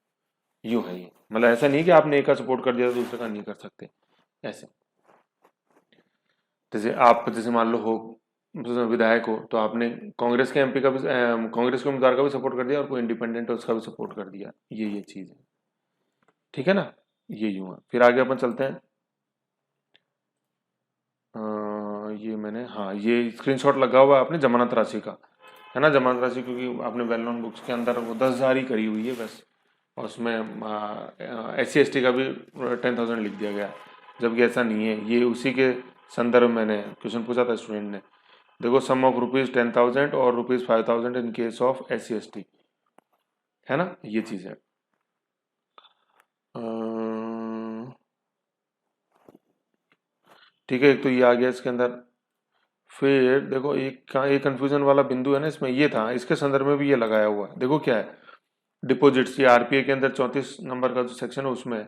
[SPEAKER 1] यूं है ये, मतलब ऐसा नहीं कि आपने एक का सपोर्ट कर दिया तो दूसरे का नहीं कर सकते, ऐसे। जैसे आप, जैसे मान लो हो विधायक हो, तो आपने कांग्रेस के MP का भी, कांग्रेस के उम्मीदवार का भी सपोर्ट कर दिया, और कोई इंडिपेंडेंट है उसका भी सपोर्ट कर दिया, ये चीज है। ठीक है ना, ये यूं है। फिर आगे अपन चलते हैं। ये मैंने, हाँ, ये स्क्रीनशॉट लगा हुआ है आपने जमानत राशि का, है ना, जमानत राशि, क्योंकि आपने वेल नोन बुक्स के अंदर वो 10,000 ही करी हुई है बस, और उसमें SC ST का भी 10,000 लिख दिया गया, जबकि ऐसा नहीं है। ये उसी के संदर्भ में मैंने क्वेश्चन पूछा था स्टूडेंट ने, देखो सम ऑफ ₹10,000 और ₹5,000 इन केस ऑफ SC ST, है ना, ये चीज है। ठीक है, एक तो ये आ गया इसके अंदर। फिर देखो एक कंफ्यूजन वाला बिंदु है ना इसमें, ये था, इसके संदर्भ में भी ये लगाया हुआ है। देखो क्या है, डिपॉजिट्स, ये RPA के अंदर 34 नंबर का जो सेक्शन है उसमें है।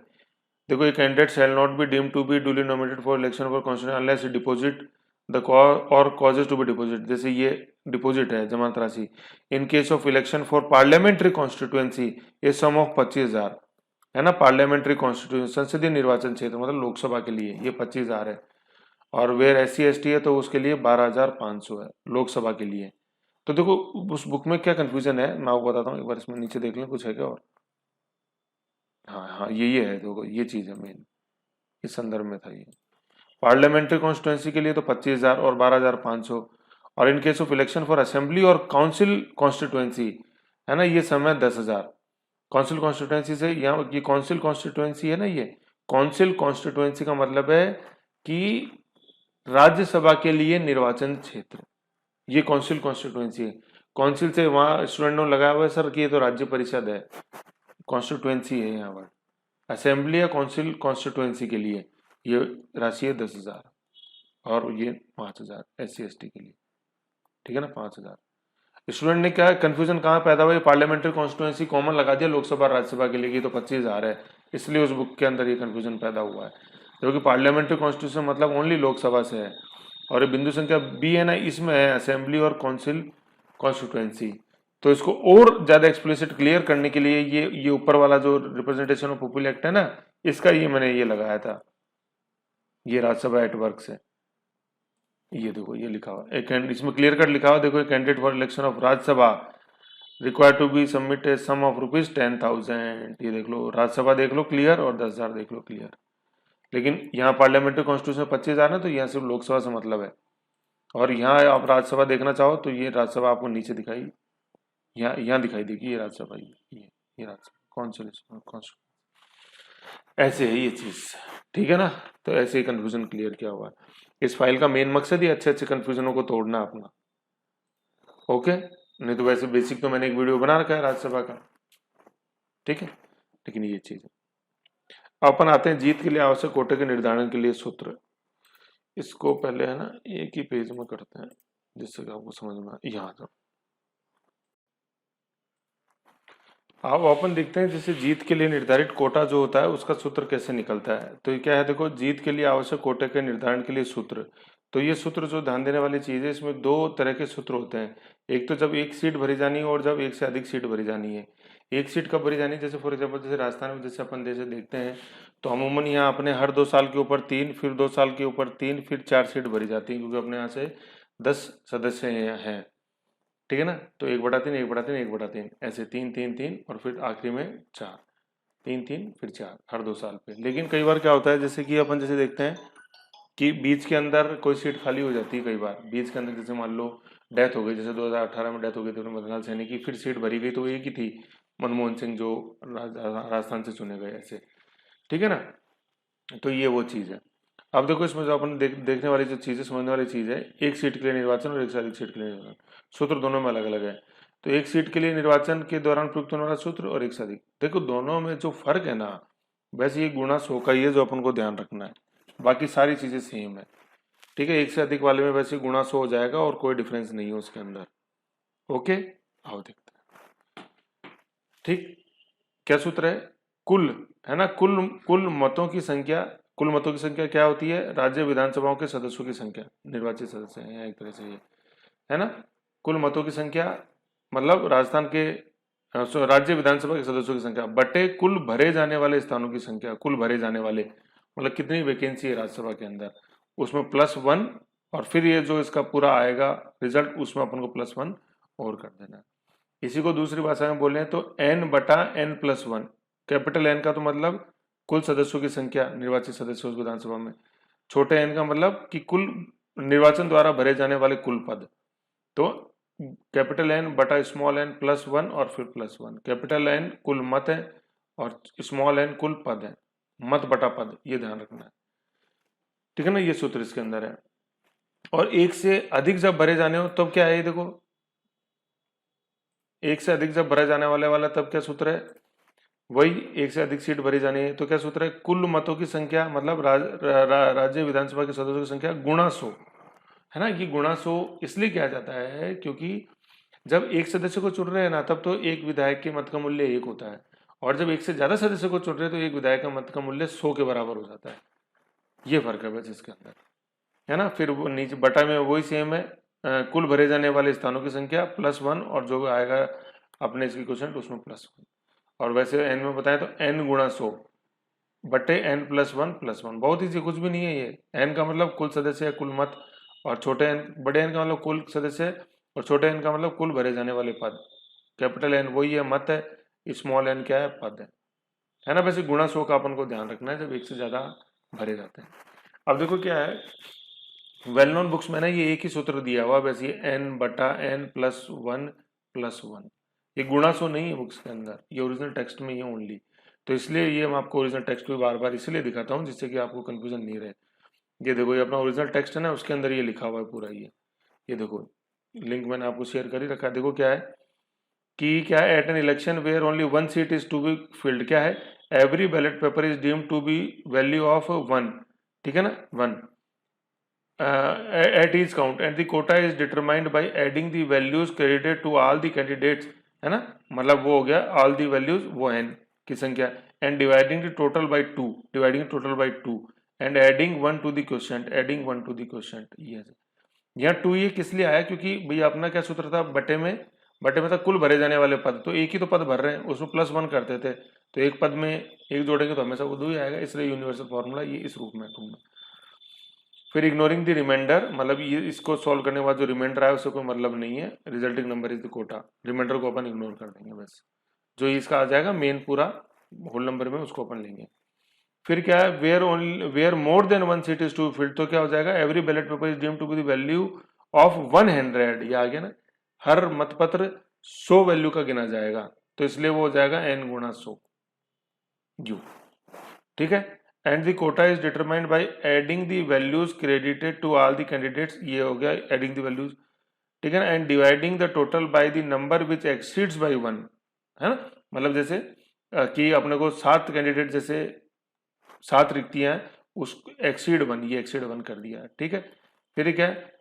[SPEAKER 1] देखो, a candidate shall not be deemed to be duly nominated for election for constitution unless deposit the or causes to be deposit. जैसे ये डिपॉजिट है जमानत राशि, in case of election for parliamentary constituency a sum of 25,000, है ना, पार्लियामेंट्री कॉन्स्टिट्यूशन संसदीय निर्वाचन क्षेत्र मतलब लोकसभा के लिए ये 25,000 है, और वेयर SC ST है तो उसके लिए 12,500 है लोकसभा के लिए। तो देखो उस बुक में क्या कंफ्यूजन है मैं आपको बताता हूँ, एक बार इसमें नीचे देख लें कुछ है क्या। और हाँ हाँ, ये है, देखो ये चीज है मेन, इस संदर्भ में था ये। पार्लियामेंट्री कॉन्स्टिट्यूंसी के लिए तो 25,000 और 12,500, और इन case of election for assembly और काउंसिल कॉन्स्टिट्यूंसी, है ना, ये समय 10,000। काउंसिल कॉन्स्टिट्यूंसी से यहाँ, ये काउंसिल कॉन्स्टिट्यूंसी है ना, ये काउंसिल कॉन्स्टिट्यूंसी का मतलब है कि राज्यसभा के लिए निर्वाचन क्षेत्र, ये काउंसिल कॉन्स्टिट्यूंसी है। काउंसिल से वहां स्टूडेंट ने लगाया हुआ है सर कि ये तो राज्य परिषद है, कॉन्स्टिट्यूंसी है यहाँ पर। असेंबली या काउंसिल कॉन्स्टिट्यूंसी के लिए ये राशि है 10,000। और ये 5,000 SC/ST के लिए, ठीक है ना, 5,000। स्टूडेंट ने क्या कंफ्यूजन कहाँ पैदा हुआ, पार्लियामेंट्री कॉन्स्टिट्यूएंसी कॉमन लगा दिया लोकसभा राज्यसभा के लिए कि तो 25,000 है, इसलिए उस बुक के अंदर ये कंफ्यूजन पैदा हुआ है, क्योंकि पार्लियामेंट्री कॉन्स्टिट्यूशन मतलब ओनली लोकसभा से है। और ये बिंदु संख्या बी है ना, इसमें है असेंबली और काउंसिल कॉन्स्टिट्यूएंसी। तो इसको और ज्यादा एक्सप्लिसिट क्लियर करने के लिए ये ऊपर वाला जो रिप्रेजेंटेशन ऑफ पीपल एक्ट है ना, इसका ये मैंने ये लगाया था, ये राज्यसभा एट वर्क से। ये देखो ये लिखा हुआ एक, इसमें क्लियर कट लिखा हुआ देखो, candidate for election of Rajya Sabha required to be submit a sum of ₹10,000। ये देख लो, राज्यसभा देख लो क्लियर और 10,000 देख लो क्लियर। लेकिन यहाँ पार्लियामेंट्री कॉन्स्टिट्यूशन 25,000 है, तो यहाँ सिर्फ लोकसभा से मतलब है। और यहाँ आप राज्यसभा देखना चाहो तो ये राज्यसभा आपको नीचे दिखाई, यहाँ दिखाई देगी ये राज्यसभा, ये राज्यसभा कॉन्स्टिट्यूशन, ऐसे है ये चीज, ठीक है ना। तो ऐसे ही कंफ्यूजन क्लियर किया हुआ है। इस फाइल का मेन मकसद ही अच्छे अच्छे कंफ्यूजनों को तोड़ना अपना, ओके। नहीं तो वैसे बेसिक तो मैंने एक वीडियो बना रखा है राज्यसभा का, ठीक है, लेकिन ये चीज है। अपन आते हैं जीत के लिए आवश्यक कोटे के निर्धारण के लिए सूत्र। इसको पहले है ना एक ही पेज में करते हैं जिससे कि आपको समझ में आए। यहाँ जाओ, अब अपन देखते हैं जैसे जीत के लिए निर्धारित कोटा जो होता है उसका सूत्र कैसे निकलता है। तो ये क्या है, देखो, जीत के लिए आवश्यक कोटे के निर्धारण के लिए सूत्र। तो ये सूत्र जो ध्यान देने वाली चीज है, इसमें दो तरह के सूत्र होते हैं। एक तो जब एक सीट भरी जानी है और जब एक से अधिक सीट भरी जानी है। एक सीट कब भरी जानी है, जैसे फॉर एग्जाम्पल जैसे राजस्थान में जैसे अपन जैसे देखते हैं, तो अमूमन यहाँ अपने हर 2 साल के ऊपर 3, फिर 2 साल के ऊपर 3, फिर 4 सीट भरी जाती है, क्योंकि अपने यहाँ से 10 सदस्य हैं, ठीक है ना। तो 1/3, 1/3, 1/3, ऐसे 3 3 3 और फिर आखिरी में 4, 3 3 फिर 4 हर 2 साल पे। लेकिन कई बार क्या होता है, जैसे कि अपन जैसे देखते हैं कि बीच के अंदर कोई सीट खाली हो जाती है। कई बार बीच के अंदर जैसे मान लो डेथ हो गई, जैसे 2018 में डेथ हो गई थी मदनलाल सैनी की, फिर सीट भरी गई तो एक ही थी, मनमोहन सिंह जो राजस्थान से चुने गए, ऐसे, ठीक है ना। तो ये वो चीज़ है। अब देखो इसमें जो अपन देखने वाली जो चीज़ है, समझने वाली चीज़ है, एक सीट के लिए निर्वाचन और एक से अधिक सीट के लिए निर्वाचन, सूत्र दोनों में अलग अलग है। तो एक सीट के लिए निर्वाचन के दौरान प्रयुक्त होने वाला सूत्र और एक से अधिक, देखो दोनों में जो फर्क है ना, वैसे ये गुणा 100 का ही है जो अपन को ध्यान रखना है, बाकी सारी चीज़ें सेम है, ठीक है। एक से अधिक वाले में वैसे गुणा 100 हो जाएगा और कोई डिफरेंस नहीं है उसके अंदर, ओके। आओ देखते हैं, ठीक। क्या सूत्र है, कुल, है ना, कुल कुल मतों की संख्या, कुल मतों की संख्या क्या होती है, राज्य विधानसभाओं के सदस्यों की संख्या, निर्वाचित सदस्य हैं या एक तरह से ये, है ना। कुल मतों की संख्या मतलब राजस्थान के राज्य विधानसभा के सदस्यों की संख्या बटे कुल भरे जाने वाले स्थानों की संख्या, कुल भरे जाने वाले मतलब कितनी वैकेंसी है राज्यसभा के अंदर, उसमें +1, और फिर ये जो इसका पूरा आएगा रिजल्ट, उसमें अपन को +1 और कर देना। इसी को दूसरी भाषा में बोले तो n/n+1, कैपिटल N का तो मतलब कुल सदस्यों की संख्या निर्वाचित सदस्यों विधानसभा में, छोटे n का मतलब कि कुल निर्वाचन द्वारा भरे जाने वाले कुल पद। तो कैपिटल N बटा स्मॉल n +1 और फिर +1, कैपिटल N कुल मत है और स्मॉल n कुल पद है, मत बटा पद, ये ध्यान रखना है, ठीक है ना। ये सूत्र इसके अंदर है। और एक से अधिक जब भरे जाने हो तब क्या है, ये देखो, एक से अधिक जब भरा जाने वाला तब क्या सूत्र है, वही एक से अधिक सीट भरी जानी है, तो क्या सूत्र है, कुल मतों की संख्या मतलब राज्य विधानसभा के सदस्यों की संख्या गुणा 100, है ना। ये गुणा 100 इसलिए किया जाता है क्योंकि जब एक सदस्य को चुन रहे हैं ना, तब तो एक विधायक के मत का मूल्य 1 होता है, और जब एक से ज्यादा सदस्य को चुन रहे हैं तो एक विधायक का मत का मूल्य 100 के बराबर हो जाता है। ये फर्क है बस इसके अंदर, है ना। फिर वो नीचे बटा में वही सेम है, कुल भरे जाने वाले स्थानों की संख्या +1 और जो आएगा अपने इसकी क्वेश्चन उसमें +1, और वैसे n में बताएं तो n×100 बटे n+1+1, बहुत ईजी, कुछ भी नहीं है ये। n का मतलब कुल सदस्य है, कुल मत, और छोटे n, बड़े n का मतलब कुल सदस्य है, और छोटे n का मतलब कुल भरे जाने वाले पद। कैपिटल N वही है, मत है, स्मॉल n क्या है, पद है ना। वैसे गुणा 100 का अपन को ध्यान रखना है जब एक से ज्यादा भरे जाते हैं। अब देखो क्या है, वेल नोन बुक्स में ना ये एक ही सूत्र दिया हुआ, वैसे n/n+1+1, ये गुणा 100 नहीं है बुक्स के अंदर, ये ओरिजिनल टेक्स्ट में ही है ओनली। तो इसलिए ये मैं आपको ओरिजिनल टेक्स्ट भी बार बार इसलिए दिखाता हूँ जिससे कि आपको कंफ्यूजन नहीं रहे। ये देखो, ये अपना ओरिजिनल टेक्स्ट है ना, उसके अंदर ये लिखा हुआ है पूरा, ये देखो, लिंक मैंने आपको शेयर कर ही रखा है। देखो क्या है कि क्या है, at an election where only 1 seat is to be filled, क्या है, every ballot paper is deemed to be value of 1, ठीक है ना, 1, at each count and the quota is determined by adding the values credited to all the candidates, है ना, मतलब वो हो गया all the values, वो n की संख्या, and dividing the total by 2 and adding 1 to the quotient, ये यहाँ 2 ये किस लिए आया, क्योंकि भैया अपना क्या सूत्र था, बटे में था कुल भरे जाने वाले पद, तो एक ही तो पद भर रहे हैं, उसमें +1 करते थे, तो एक पद में एक जोड़ेंगे तो हमेशा वो 2 ही आएगा, इसलिए यूनिवर्सल फॉर्मूला ये इस रूप में ढूंढना। फिर इग्नोरिंग द रिमाइंडर, मतलब ये इसको सॉल्व करने के बाद जो रिमाइंडर आया उससे कोई मतलब नहीं है, resulting number is the quota, reminder को अपन इग्नोर कर देंगे बस, जो इसका आ जाएगा मेन पूरा होल नंबर में उसको अपन लेंगे। फिर क्या है, where more than 1 seat is to filled, तो क्या हो जाएगा, every ballot paper is deemed to be the value of 100, ये आ गया ना, हर मतपत्र 100 वैल्यू का गिना जाएगा, तो इसलिए वो हो जाएगा n गुणा 100 यू, ठीक है। And the quota is determined by adding the values credited to all the candidates, ये हो गया एडिंग द वैल्यूज, ठीक है ना, and dividing the total by the number which exceeds by 1, है ना, मतलब जैसे कि अपने को 7 कैंडिडेट, जैसे 7 रिक्तियां हैं, उस एक्सीड 1, ये एक्सीड 1 कर दिया, ठीक है। फिर क्या है,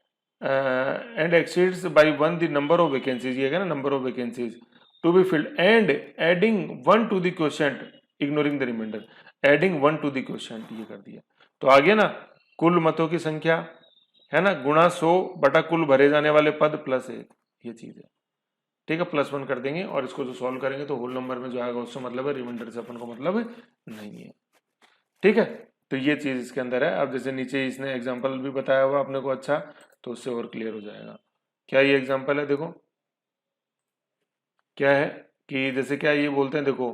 [SPEAKER 1] and exceeds by 1 the number of vacancies, ये है ना, number of vacancies to be filled, and adding 1 to the quotient ignoring the reminder, adding 1 to the quotient, ये कर दिया, तो आगे ना कुल मतों की संख्या, है ना, गुणा 100 बटा कुल भरे जाने वाले पद प्लस 1, ये चीज है, ठीक है, +1 कर देंगे, और इसको जो सॉल्व करेंगे तो होल नंबर में जो आएगा उससे मतलब है, रिमाइंडर से अपन को मतलब नहीं है, ठीक है। तो ये चीज इसके अंदर है। अब जैसे नीचे इसने एग्जांपल भी बताया हुआ अपने को, अच्छा, तो उससे और क्लियर हो जाएगा। क्या ये एग्जांपल है, देखो क्या है कि जैसे क्या ये बोलते हैं, देखो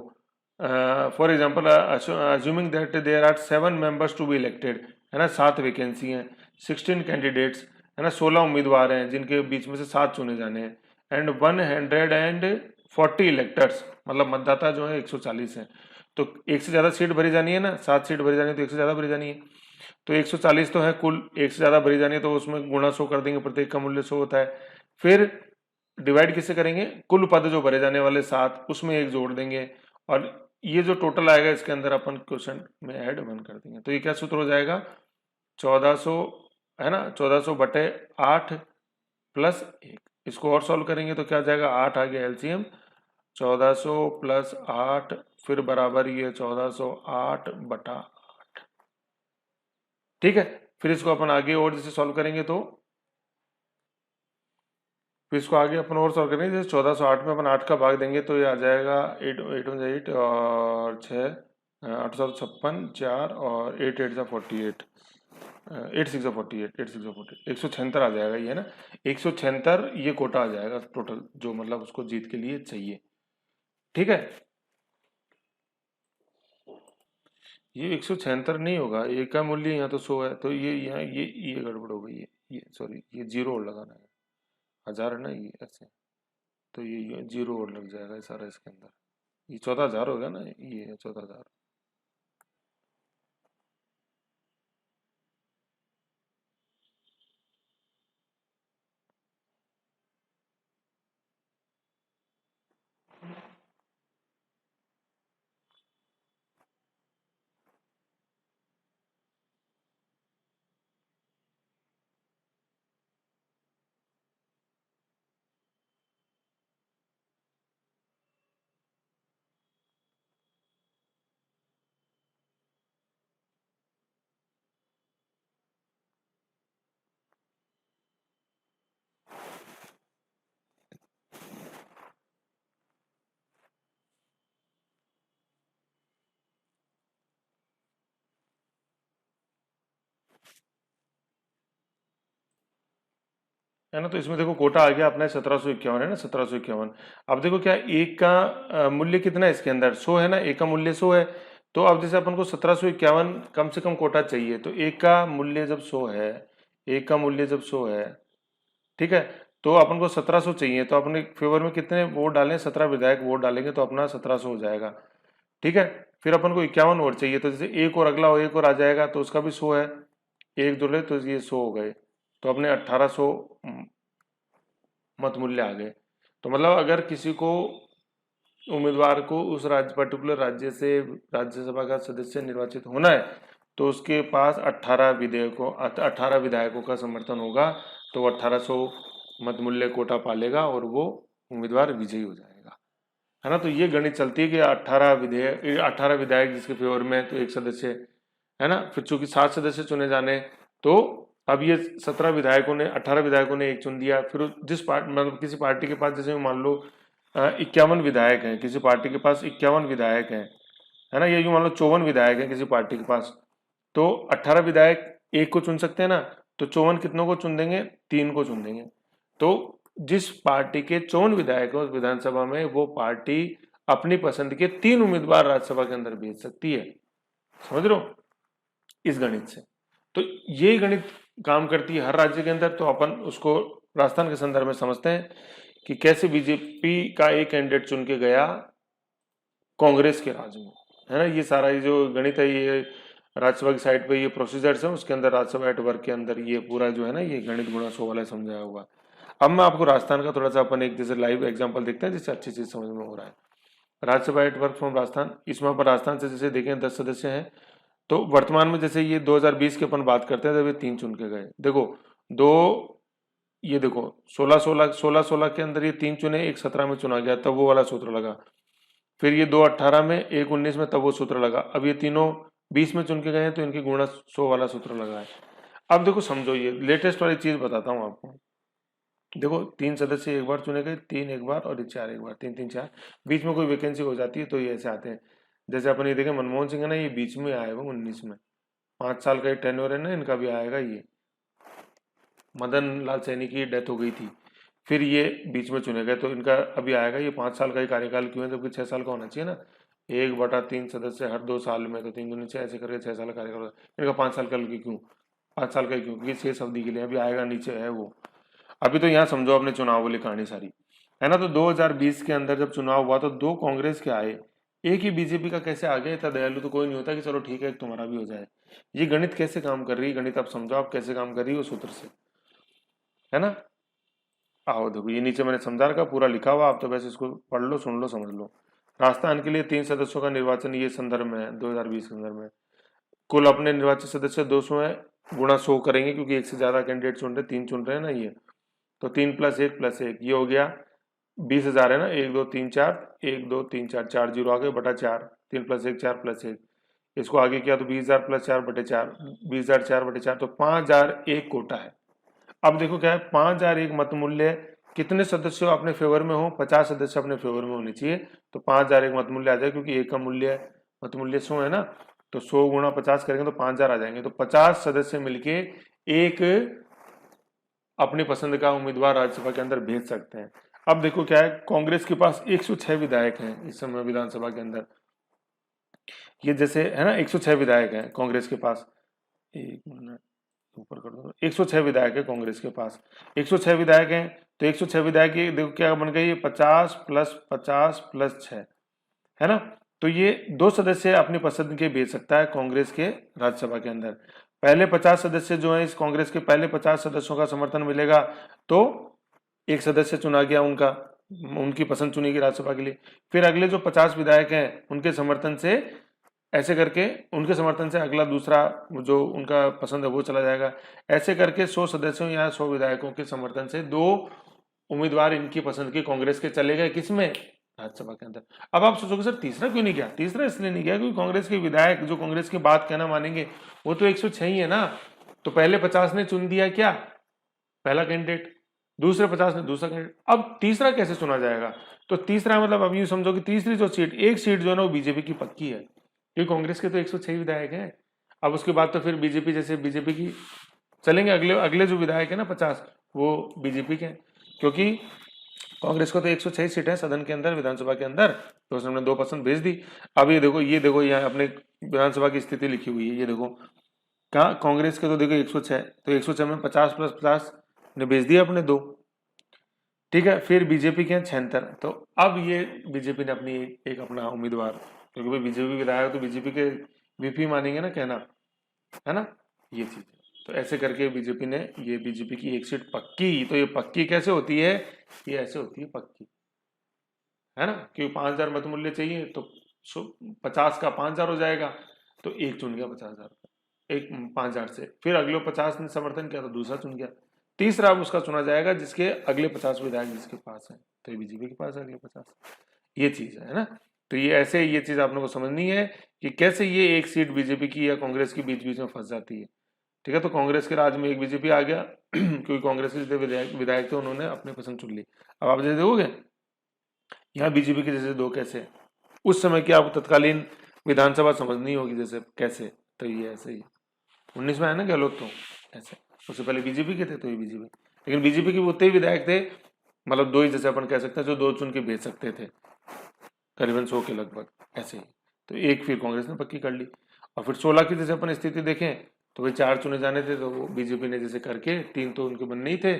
[SPEAKER 1] for example assuming that there are 7 members to be elected, है ना, 7 वैकेंसी हैं, 16 कैंडिडेट्स, है ना, 16 उम्मीदवार हैं जिनके बीच में से 7 चुने जाने हैं, एंड 140 इलेक्टर्स, मतलब मतदाता जो है 140 हैं, तो एक से ज्यादा सीट भरी जानी है ना, 7 सीट भरी जानी है तो एक से ज्यादा भरी जानी है, तो 140 तो है कुल, एक से ज्यादा भरी जानी है तो उसमें गुणा 100 कर देंगे, प्रत्येक का मूल्य 100 होता है, फिर डिवाइड किससे करेंगे, कुल पद जो भरे जाने वाले 7 उसमें एक जोड़ देंगे, और ये जो टोटल आएगा इसके अंदर अपन क्वेश्चन में ऐड 1 कर देंगे, तो ये क्या सूत्र हो जाएगा, 1400, है ना, 1400 बटे 8 प्लस 1, इसको और सॉल्व करेंगे तो क्या आ जाएगा, 8 आ गया एलसीएम, 1400 प्लस 8 फिर बराबर ये 1408 बटा 8, ठीक है। फिर इसको अपन आगे और जैसे सॉल्व करेंगे तो फिर इसको आगे अपन और सॉल्व करेंगे, जैसे 1408 में अपन 8 का भाग देंगे तो ये आ जाएगा 8 और 6 856 4 और 8 8 48 8 6 48 176 आ जाएगा, ये है ना, 176 ये कोटा आ जाएगा टोटल, जो मतलब उसको जीत के लिए चाहिए, ठीक है। ये 176 नहीं होगा, ए का मूल्य यहाँ तो 100 है, तो ये यहाँ ये गड़बड़ हो गई है, ये सॉरी, ये जीरो और लगाना है, 1000 है ना ये ऐसे, तो ये जीरो और लग जाएगा ये सारा इसके अंदर, ये 14,000 होगा ना, ये है 14,000, है ना। तो इसमें देखो कोटा आ गया अपना 1751, है ना, 1751। अब देखो क्या एक का मूल्य कितना है इसके अंदर, 100 है ना, एक का मूल्य 100 है, तो अब जैसे अपन को 1751 कम से कम कोटा चाहिए, तो एक का मूल्य जब 100 है, एक का मूल्य जब 100 है, ठीक है, तो अपन को 1700 चाहिए, तो अपने फेवर में कितने वोट डालें, 17 विधायक वोट डालेंगे तो अपना 1700 हो जाएगा, ठीक है। फिर अपन को 51 वोट चाहिए, तो जैसे एक और अगला एक और आ जाएगा तो उसका भी 100 है, एक जुड़े तो ये 100 हो गए, तो अपने 1800 मत मूल्य आ गए। तो मतलब अगर किसी को उम्मीदवार को उस राज्य पर्टिकुलर राज्य से राज्यसभा का सदस्य निर्वाचित होना है, तो उसके पास 18 विधायकों का समर्थन होगा, तो 1800 मत मूल्य कोटा पालेगा और वो उम्मीदवार विजयी हो जाएगा, है ना। तो ये गणित चलती है कि 18 विधायक जिसके फेवर में है तो एक सदस्य, है ना। फिर चूंकि 7 सदस्य चुने जाने, तो अब ये 18 विधायकों ने एक चुन दिया। फिर जिस पार्टी, मतलब किसी पार्टी के पास जैसे मान लो 51 विधायक हैं, किसी पार्टी के पास 51 विधायक हैं, है ना, ये यूं मान लो 54 विधायक हैं किसी पार्टी के पास, तो 18 विधायक एक को चुन सकते हैं ना, तो 54 कितनों को चुन देंगे, 3 को चुन देंगे। तो जिस पार्टी के 54 विधायक हैं उस विधानसभा में, वो पार्टी अपनी पसंद के 3 उम्मीदवार राज्यसभा के अंदर भेज सकती है। समझ रहे हो इस गणित से। तो ये गणित काम करती है हर राज्य के अंदर। तो अपन उसको राजस्थान के संदर्भ में समझते हैं कि कैसे बीजेपी का एक कैंडिडेट चुन के गया कांग्रेस के राज में, है ना। ये सारा ये जो गणित है, ये राज्यसभा की साइड पे ये प्रोसीजर्स है, उसके अंदर राज्यसभा एट वर्क के अंदर ये पूरा जो है ना, ये गणित गुणा 100 वाला समझाया हुआ। अब मैं आपको राजस्थान का थोड़ा सा अपन एक जैसे लाइव एग्जांपल देखते हैं जिससे अच्छी चीज समझ में हो रहा है। Rajya Sabha at work from Rajasthan, इसमें अपन राजस्थान से जैसे देखें 10 सदस्य हैं, तो वर्तमान में जैसे ये 2020 के अपन बात करते हैं जब ये 3 चुन के गए, देखो दो, ये देखो 16 के अंदर ये 3 चुने, एक 17 में चुना गया तब वो वाला सूत्र लगा, फिर ये 2 18 में, एक 19 में तब वो सूत्र लगा, अब ये तीनों 20 में चुन के गए हैं तो इनकी गुणा 100 वाला सूत्र लगा है। अब देखो समझो, ये लेटेस्ट वाली चीज बताता हूँ आपको। देखो 3 सदस्य एक बार चुने गए, 3 एक बार और 4 एक बार, 3 3 4, बीच में कोई वैकेंसी हो जाती है तो ये ऐसे आते हैं। जैसे अपन ये देखें मनमोहन सिंह है ना, ये बीच में आए हुए 19 में, 5 साल का ये टेन्योर है ना, इनका भी आएगा। ये मदन लाल सैनी की डेथ हो गई थी, फिर ये बीच में चुने गए तो इनका अभी आएगा। ये 5 साल का ही कार्यकाल क्यों है, जबकि 6 साल का होना चाहिए ना। 1/3 सदस्य हर 2 साल में, तो 3 दूनी 6, ऐसे करके 6 साल का कार्यकाल होगा। इनका 5 साल का क्यों, 5 साल का ही क्यों, क्योंकि 6 अवधि के लिए अभी आएगा, नीचे है वो। अभी तो यहाँ समझो अपने चुनाव वाली कहानी सारी, है ना। तो 2020 के अंदर जब चुनाव हुआ तो 2 कांग्रेस के आए, एक ही बीजेपी का कैसे आ गया। इतना दयालु तो कोई नहीं होता कि चलो ठीक है एक तुम्हारा भी हो जाए। ये गणित कैसे काम कर रही है, गणित आप समझो आप कैसे काम कर रही है उस सूत्र से, है ना। आओ देखो ये नीचे मैंने समझा रखा, पूरा लिखा हुआ, आप तो वैसे इसको पढ़ लो, सुन लो, समझ लो। राजस्थान के लिए 3 सदस्यों का निर्वाचन, ये संदर्भ में है 2020 के संदर्भ में। कुल अपने निर्वाचित सदस्य 200 है, गुणा 100 करेंगे क्योंकि एक से ज्यादा कैंडिडेट चुन रहे, 3 चुन रहे हैं ना ये, तो 3 + 1 + 1 ये हो गया 20,000 है ना। 1 2 3 4, 1 2 3 4, 4 जीरो आ गए बटा 4, 3 + 1 4 + 1, इसको आगे किया तो 20,000 + 4 बटे 4, 20,000 4 बटे 4, तो 5,001 कोटा है। अब देखो क्या है, 5,001 मत मूल्य, कितने सदस्य अपने फेवर में हो, 50 सदस्य अपने फेवर में होने चाहिए, तो 5,001 मत मूल्य आ जाए, क्योंकि एक का मूल्य मत मूल्य 100 है ना, तो 100 × 50 करेंगे तो 5,000 आ जाएंगे। तो 50 सदस्य मिलके एक अपनी पसंद का उम्मीदवार राज्यसभा के अंदर भेज सकते हैं। अब देखो क्या है, कांग्रेस के पास 106 विधायक हैं इस समय विधानसभा के अंदर, ये जैसे है ना 106 विधायक हैं कांग्रेस के पास, एक मिनट ऊपर कर दो, 106 विधायक है कांग्रेस के पास, 106 विधायक हैं, तो 106 विधायक ये देखो क्या बन गई, 50 + 50 + 6, है ना। तो ये 2 सदस्य अपनी पसंद के भेज सकता है कांग्रेस के राज्यसभा के अंदर। पहले 50 सदस्य जो है, इस कांग्रेस के पहले 50 सदस्यों का समर्थन मिलेगा तो एक सदस्य चुना गया उनका, उनकी पसंद चुनी गई राज्यसभा के लिए। फिर अगले जो 50 विधायक हैं उनके समर्थन से, ऐसे करके उनके समर्थन से अगला दूसरा जो उनका पसंद है वो चला जाएगा। ऐसे करके 100 सदस्यों या 100 विधायकों के समर्थन से 2 उम्मीदवार इनकी पसंद की कांग्रेस के चले गए, किसमें, राज्यसभा के अंदर। अब आप सोचोगे सर तीसरा क्यों नहीं गया, तीसरा इसलिए नहीं गया क्योंकि कांग्रेस के विधायक जो कांग्रेस की बात कहना मानेंगे वो तो 106 ही है ना। तो पहले 50 ने चुन दिया क्या, पहला कैंडिडेट, दूसरे 50 ने दूसरा कैंडिडेट, अब तीसरा कैसे चुना जाएगा। तो तीसरा मतलब अब यूं समझो कि तीसरी जो सीट, एक सीट जो है ना वो बीजेपी की पक्की है, क्योंकि कांग्रेस के तो 106 विधायक हैं। अब उसके बाद तो फिर बीजेपी, जैसे बीजेपी की चलेंगे, अगले अगले जो विधायक है ना 50, वो बीजेपी के हैं, क्योंकि कांग्रेस को तो 106 सीट है सदन के अंदर, विधानसभा के अंदर, तो उसने 2 पसंद भेज दी। अब ये देखो यहाँ अपने विधानसभा की स्थिति लिखी हुई है, ये देखो कहा कांग्रेस के तो देखो 106, तो 106 में 50 + 50 ने भेज दिया अपने 2, ठीक है। फिर बीजेपी के हैं 76, तो अब ये बीजेपी ने अपनी एक अपना उम्मीदवार, क्योंकि भाई बीजेपी विधायक तो बीजेपी के वीपी मानेंगे ना कहना, है ना, ये चीज। तो ऐसे करके बीजेपी ने, ये बीजेपी की एक सीट पक्की, तो ये पक्की कैसे होती है, ये ऐसे होती है पक्की, है ना, क्योंकि 5,000 मत मूल्य चाहिए तो 50 का 5,000 हो जाएगा, तो एक चुन गया 50,000 का, एक 5,000 से, फिर अगले 50 ने समर्थन किया तो दूसरा चुन गया, तीसरा अब उसका चुना जाएगा जिसके अगले 50 विधायक जिसके पास है, तो ये बीजेपी के पास है अगले 50। ये चीज है ना। तो ये ऐसे ये चीज आपने को समझनी है कि कैसे ये एक सीट बीजेपी की या कांग्रेस की बीच बीच में फंस जाती है। ठीक है, तो कांग्रेस के राज में एक बीजेपी आ गया क्योंकि कांग्रेस के जितने विधायक थे उन्होंने अपने पसंद चुन ली। अब आप जैसे देखोगे यहाँ बीजेपी के जैसे 2 कैसे, उस समय की आपको तत्कालीन विधानसभा समझनी होगी जैसे कैसे, तो ये ऐसे ही 19 में आया ना गहलोत, तो ऐसे उससे पहले बीजेपी के थे तो ये बीजेपी, लेकिन बीजेपी के उतने ही विधायक थे, मतलब 2 ही जैसे अपन कह सकते हैं जो 2 चुन के भेज सकते थे करीबन 100 के लगभग ऐसे ही, तो एक फिर कांग्रेस ने पक्की कर ली। और फिर 16 की जैसे अपन स्थिति देखें तो भाई 4 चुने जाने थे, तो वो बीजेपी ने जैसे करके 3 तो उनके बनने ही थे,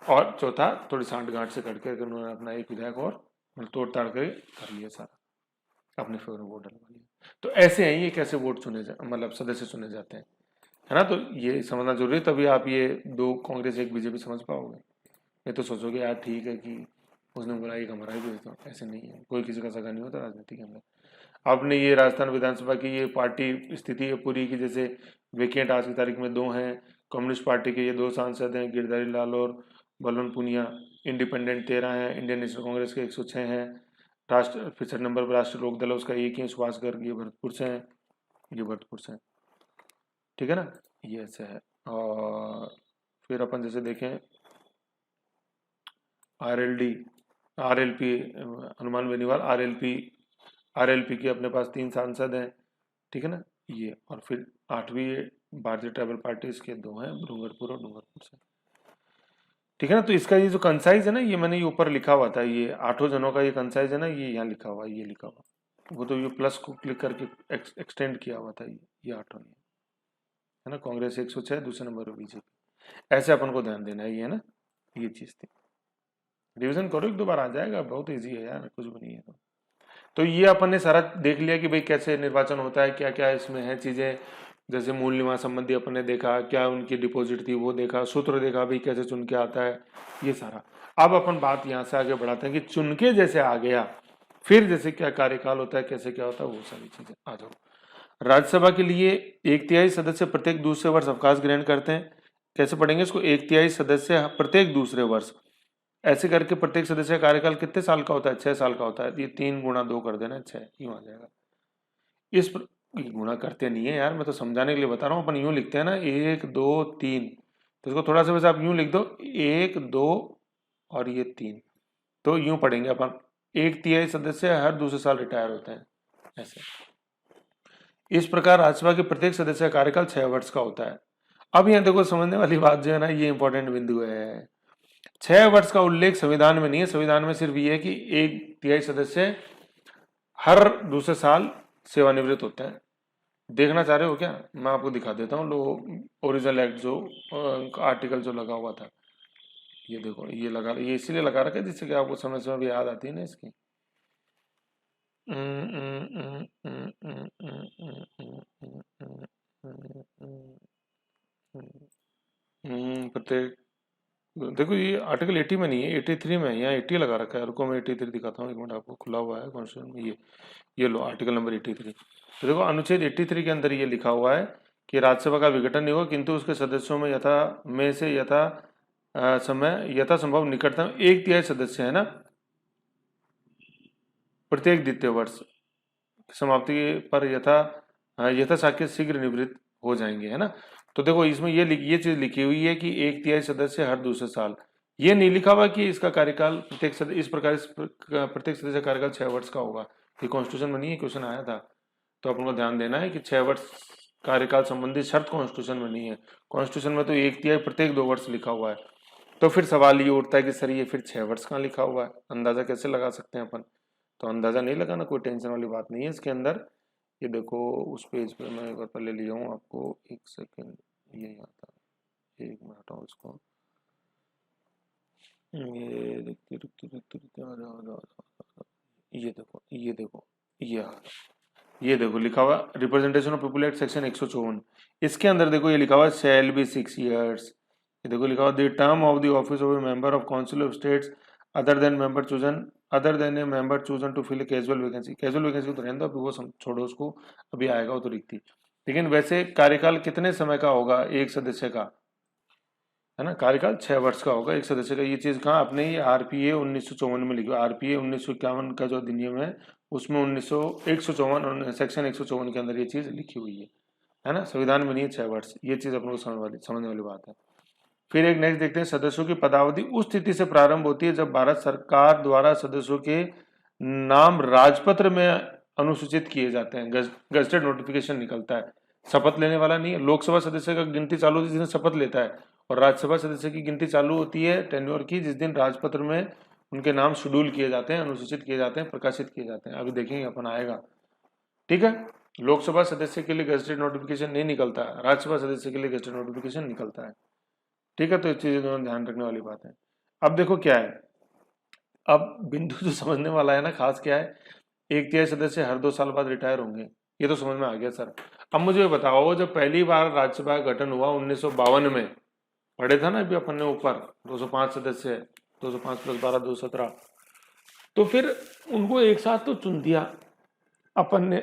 [SPEAKER 1] और चौथा थोड़ी सांठ गांठ से करके उन्होंने अपना एक विधायक और तोड़ ताड़ के कर लिया सारा, अपने फेवर में वोट डलवा लिया। तो ऐसे हैं ये कैसे वोट चुने मतलब सदस्य चुने जाते हैं, है ना। तो ये समझना जरूरी है, तभी आप ये 2 कांग्रेस 1 बीजेपी समझ पाओगे। ये तो सोचोगे यार ठीक है कि उसने बोला एक हमारा ही भेज दो, ऐसे नहीं है, कोई किसी का सगा नहीं होता राजनीति के अंदर। आपने ये राजस्थान विधानसभा की ये पार्टी स्थिति है पूरी की, जैसे वेकेंट आज की तारीख में 2 हैं, कम्युनिस्ट पार्टी के ये 2 सांसद हैं गिरधारी लाल और बलवंत पुनिया, इंडिपेंडेंट 13 हैं, इंडियन नेशनल कांग्रेस के 106 हैं, राष्ट्र 65 नंबर पर राष्ट्रीय लोक दल उसका 1 ही सुभाष गर्ग, ये भरतपुर से हैं, ये भरतपुर से हैं, ठीक है ना, ये ऐसे है। और फिर अपन जैसे देखें RLD RLP Hanuman Beniwal RLP के अपने पास 3 सांसद हैं, ठीक है ना ये। और फिर 8वीं भारतीय ट्राइबल पार्टी, इसके 2 हैं डूंगरपुर और डूंगरपुर से, ठीक है ना। तो इसका ये जो कंसाइज है ना, ये मैंने ये ऊपर लिखा हुआ था, ये 8 जनों का ये कंसाइज है ना, ये यहाँ लिखा हुआ है, ये लिखा हुआ, वो तो ये प्लस को क्लिक करके एक्सटेंड किया हुआ था, ये 8 है ना। कांग्रेस 106, दूसरे नंबर पर बीजेपी, ऐसे अपन को ध्यान देना है, ये है ना, ये चीज थी। रिवीजन करो, 1-2 बार आ जाएगा, बहुत ईजी है यार, कुछ भी नहीं है। तो ये अपन ने सारा देख लिया कि भाई कैसे निर्वाचन होता है, क्या क्या इसमें है चीजें, जैसे मूल निवास संबंधी अपन ने देखा, क्या उनकी डिपॉजिट थी वो देखा, सूत्र देखा भाई कैसे चुन के आता है, ये सारा। अब अपन बात यहाँ से आगे बढ़ाते हैं कि चुन के जैसे आ गया फिर जैसे क्या कार्यकाल होता है, कैसे क्या होता है, वो सारी चीजें आ जाओ। राज्यसभा के लिए 1/3 सदस्य प्रत्येक दूसरे वर्ष अवकाश ग्रहण करते हैं। कैसे पढ़ेंगे इसको, 1/3 सदस्य प्रत्येक दूसरे वर्ष, ऐसे करके प्रत्येक सदस्य का कार्यकाल कितने साल का होता है, 6 साल का होता है। ये 3 गुणा 2 कर देना, 6 यूं आ जाएगा। ये गुणा करते नहीं है यार, मैं तो समझाने के लिए बता रहा हूँ। अपन यूं लिखते हैं ना 1 2 3, तो इसको थोड़ा सा वैसे आप यूं लिख दो 1 2 और ये 3, तो यूं पढ़ेंगे अपन 1/3 सदस्य हर दूसरे साल रिटायर होते हैं, ऐसे। इस प्रकार राज्यसभा के प्रत्येक सदस्य का कार्यकाल 6 वर्ष का होता है। अब यहाँ देखो समझने वाली बात जो है ना, ये इंपॉर्टेंट बिंदु है। 6 वर्ष का उल्लेख संविधान में नहीं है, संविधान में सिर्फ ये है कि 1/3 सदस्य हर दूसरे साल सेवानिवृत्त होते हैं। देखना चाह रहे हो क्या, मैं आपको दिखा देता हूँ लो ओरिजिनल एक्ट जो आर्टिकल जो लगा हुआ था, ये देखो, ये इसीलिए लगा रखा है जिससे कि आपको समय समय भी याद आती है ना इसकी। प्रत्येक, देखो ये आर्टिकल 80 में नहीं है, 83 में है, यहाँ 80 लगा रखा है। रुको मैं 83 दिखाता हूँ, 1 मिनट, आपको खुला हुआ है कॉन्स्टिट्यूशन में, ये लो आर्टिकल नंबर 83। तो देखो अनुच्छेद 83 के अंदर ये लिखा हुआ है कि राज्यसभा का विघटन नहीं होगा, किंतु उसके सदस्यों में यथा संभव निकटतम 1/3 सदस्य है ना प्रत्येक द्वितीय वर्ष समाप्ति पर यथाशक्य शीघ्र निवृत्त हो जाएंगे, है ना। तो देखो इसमें ये चीज लिखी हुई है कि 1/3 सदस्य हर दूसरे साल, ये नहीं लिखा हुआ कि इसका कार्यकाल प्रत्येक सदस्य कार्यकाल 6 वर्ष का होगा। ये कॉन्स्टिट्यूशन में नहीं है, क्वेश्चन आया था, तो अपन को ध्यान देना है कि 6 वर्ष कार्यकाल संबंधी शर्त कॉन्स्टिट्यूशन में नहीं है। कॉन्स्टिट्यूशन में तो 1/3 प्रत्येक 2 वर्ष लिखा हुआ है। तो फिर सवाल ये उठता है कि सर ये फिर 6 वर्ष कहाँ लिखा हुआ है, अंदाजा कैसे लगा सकते हैं अपन। तो अंदाजा नहीं लगाना, कोई टेंशन वाली बात नहीं है इसके अंदर। ये देखो उस पेज पे मैं एक बार पहले लिया हूँ आपको, 1 सेकेंड, ये यहाँ था, 1 मिनट हटाओ इसको, ये देखते आ जाओ, ये देखो लिखा हुआ representation of people act section 154, इसके अंदर देखो ये लिखा हुआ शैल बी 6 years। ये देखो लिखा हुआ the term of the office of a member of council of states other than a member chosen to fill a casual vacancy. Casual vacancy तो रहने दो, अभी वो छोड़ो उसको, अभी आएगा वो तो रिक्ति। लेकिन वैसे कार्यकाल कितने समय का होगा एक सदस्य का, है ना, कार्यकाल 6 वर्ष का होगा एक सदस्य का। ये चीज कहाँ अपने ही आरपीए 1954 में लिखी, आरपीए 1951 का जो अधिनियम है उसमें 154 सेक्शन 154 के अंदर ये चीज लिखी हुई है ना, संविधान में नहीं है 6 वर्ष। ये चीज अपने को समझने वाली बात है। फिर एक नेक्स्ट देखते हैं, सदस्यों की पदावधि उस स्थिति से प्रारंभ होती है जब भारत सरकार द्वारा सदस्यों के नाम राजपत्र में अनुसूचित किए जाते हैं, गजटेड नोटिफिकेशन निकलता है। शपथ लेने वाला नहीं है, लोकसभा सदस्य का गिनती चालू होती है जिस दिन शपथ लेता है, और राज्यसभा सदस्य की गिनती चालू होती है टेन्योर की जिस दिन राजपत्र में उनके नाम शेड्यूल किए जाते हैं, अनुसूचित किए जाते हैं, प्रकाशित किए जाते हैं। अभी देखेंगे अपन आएगा, ठीक है। लोकसभा सदस्य के लिए गजटेड नोटिफिकेशन नहीं निकलता, राज्यसभा सदस्य के लिए गजटेड नोटिफिकेशन निकलता है, ठीक है। तो इस चीजें दोनों ध्यान रखने वाली बात है। अब देखो क्या है, अब बिंदु जो समझने वाला है ना खास क्या है, 1/3 सदस्य हर 2 साल बाद रिटायर होंगे, ये तो समझ में आ गया सर। अब मुझे बताओ जब पहली बार राज्यसभा का गठन हुआ 1952 में, पढ़े था ना अभी अपन ने ऊपर 205 सदस्य, 205 + 12 217, तो फिर उनको एक साथ तो चुन दिया अपन ने,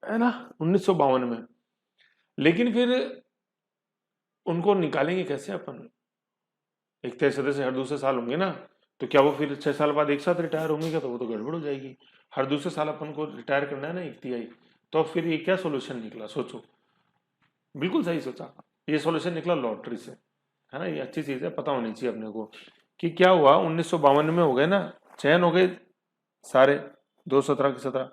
[SPEAKER 1] है ना, 1952 में। लेकिन फिर उनको निकालेंगे कैसे अपन, 1/3 सदस्य हर दूसरे साल होंगे ना, तो क्या वो फिर 6 साल बाद एक साथ रिटायर होंगे क्या, तो वो तो गड़बड़ हो जाएगी। हर दूसरे साल अपन को रिटायर करना है ना 1/3, तो फिर ये क्या सोल्यूशन निकला सोचो, बिल्कुल सही सोचा, ये सोल्यूशन निकला लॉटरी से, है ना। ये अच्छी चीज है, पता होनी चाहिए अपने को कि क्या हुआ 1952 में हो गए ना, चयन हो गए सारे 217 के 17,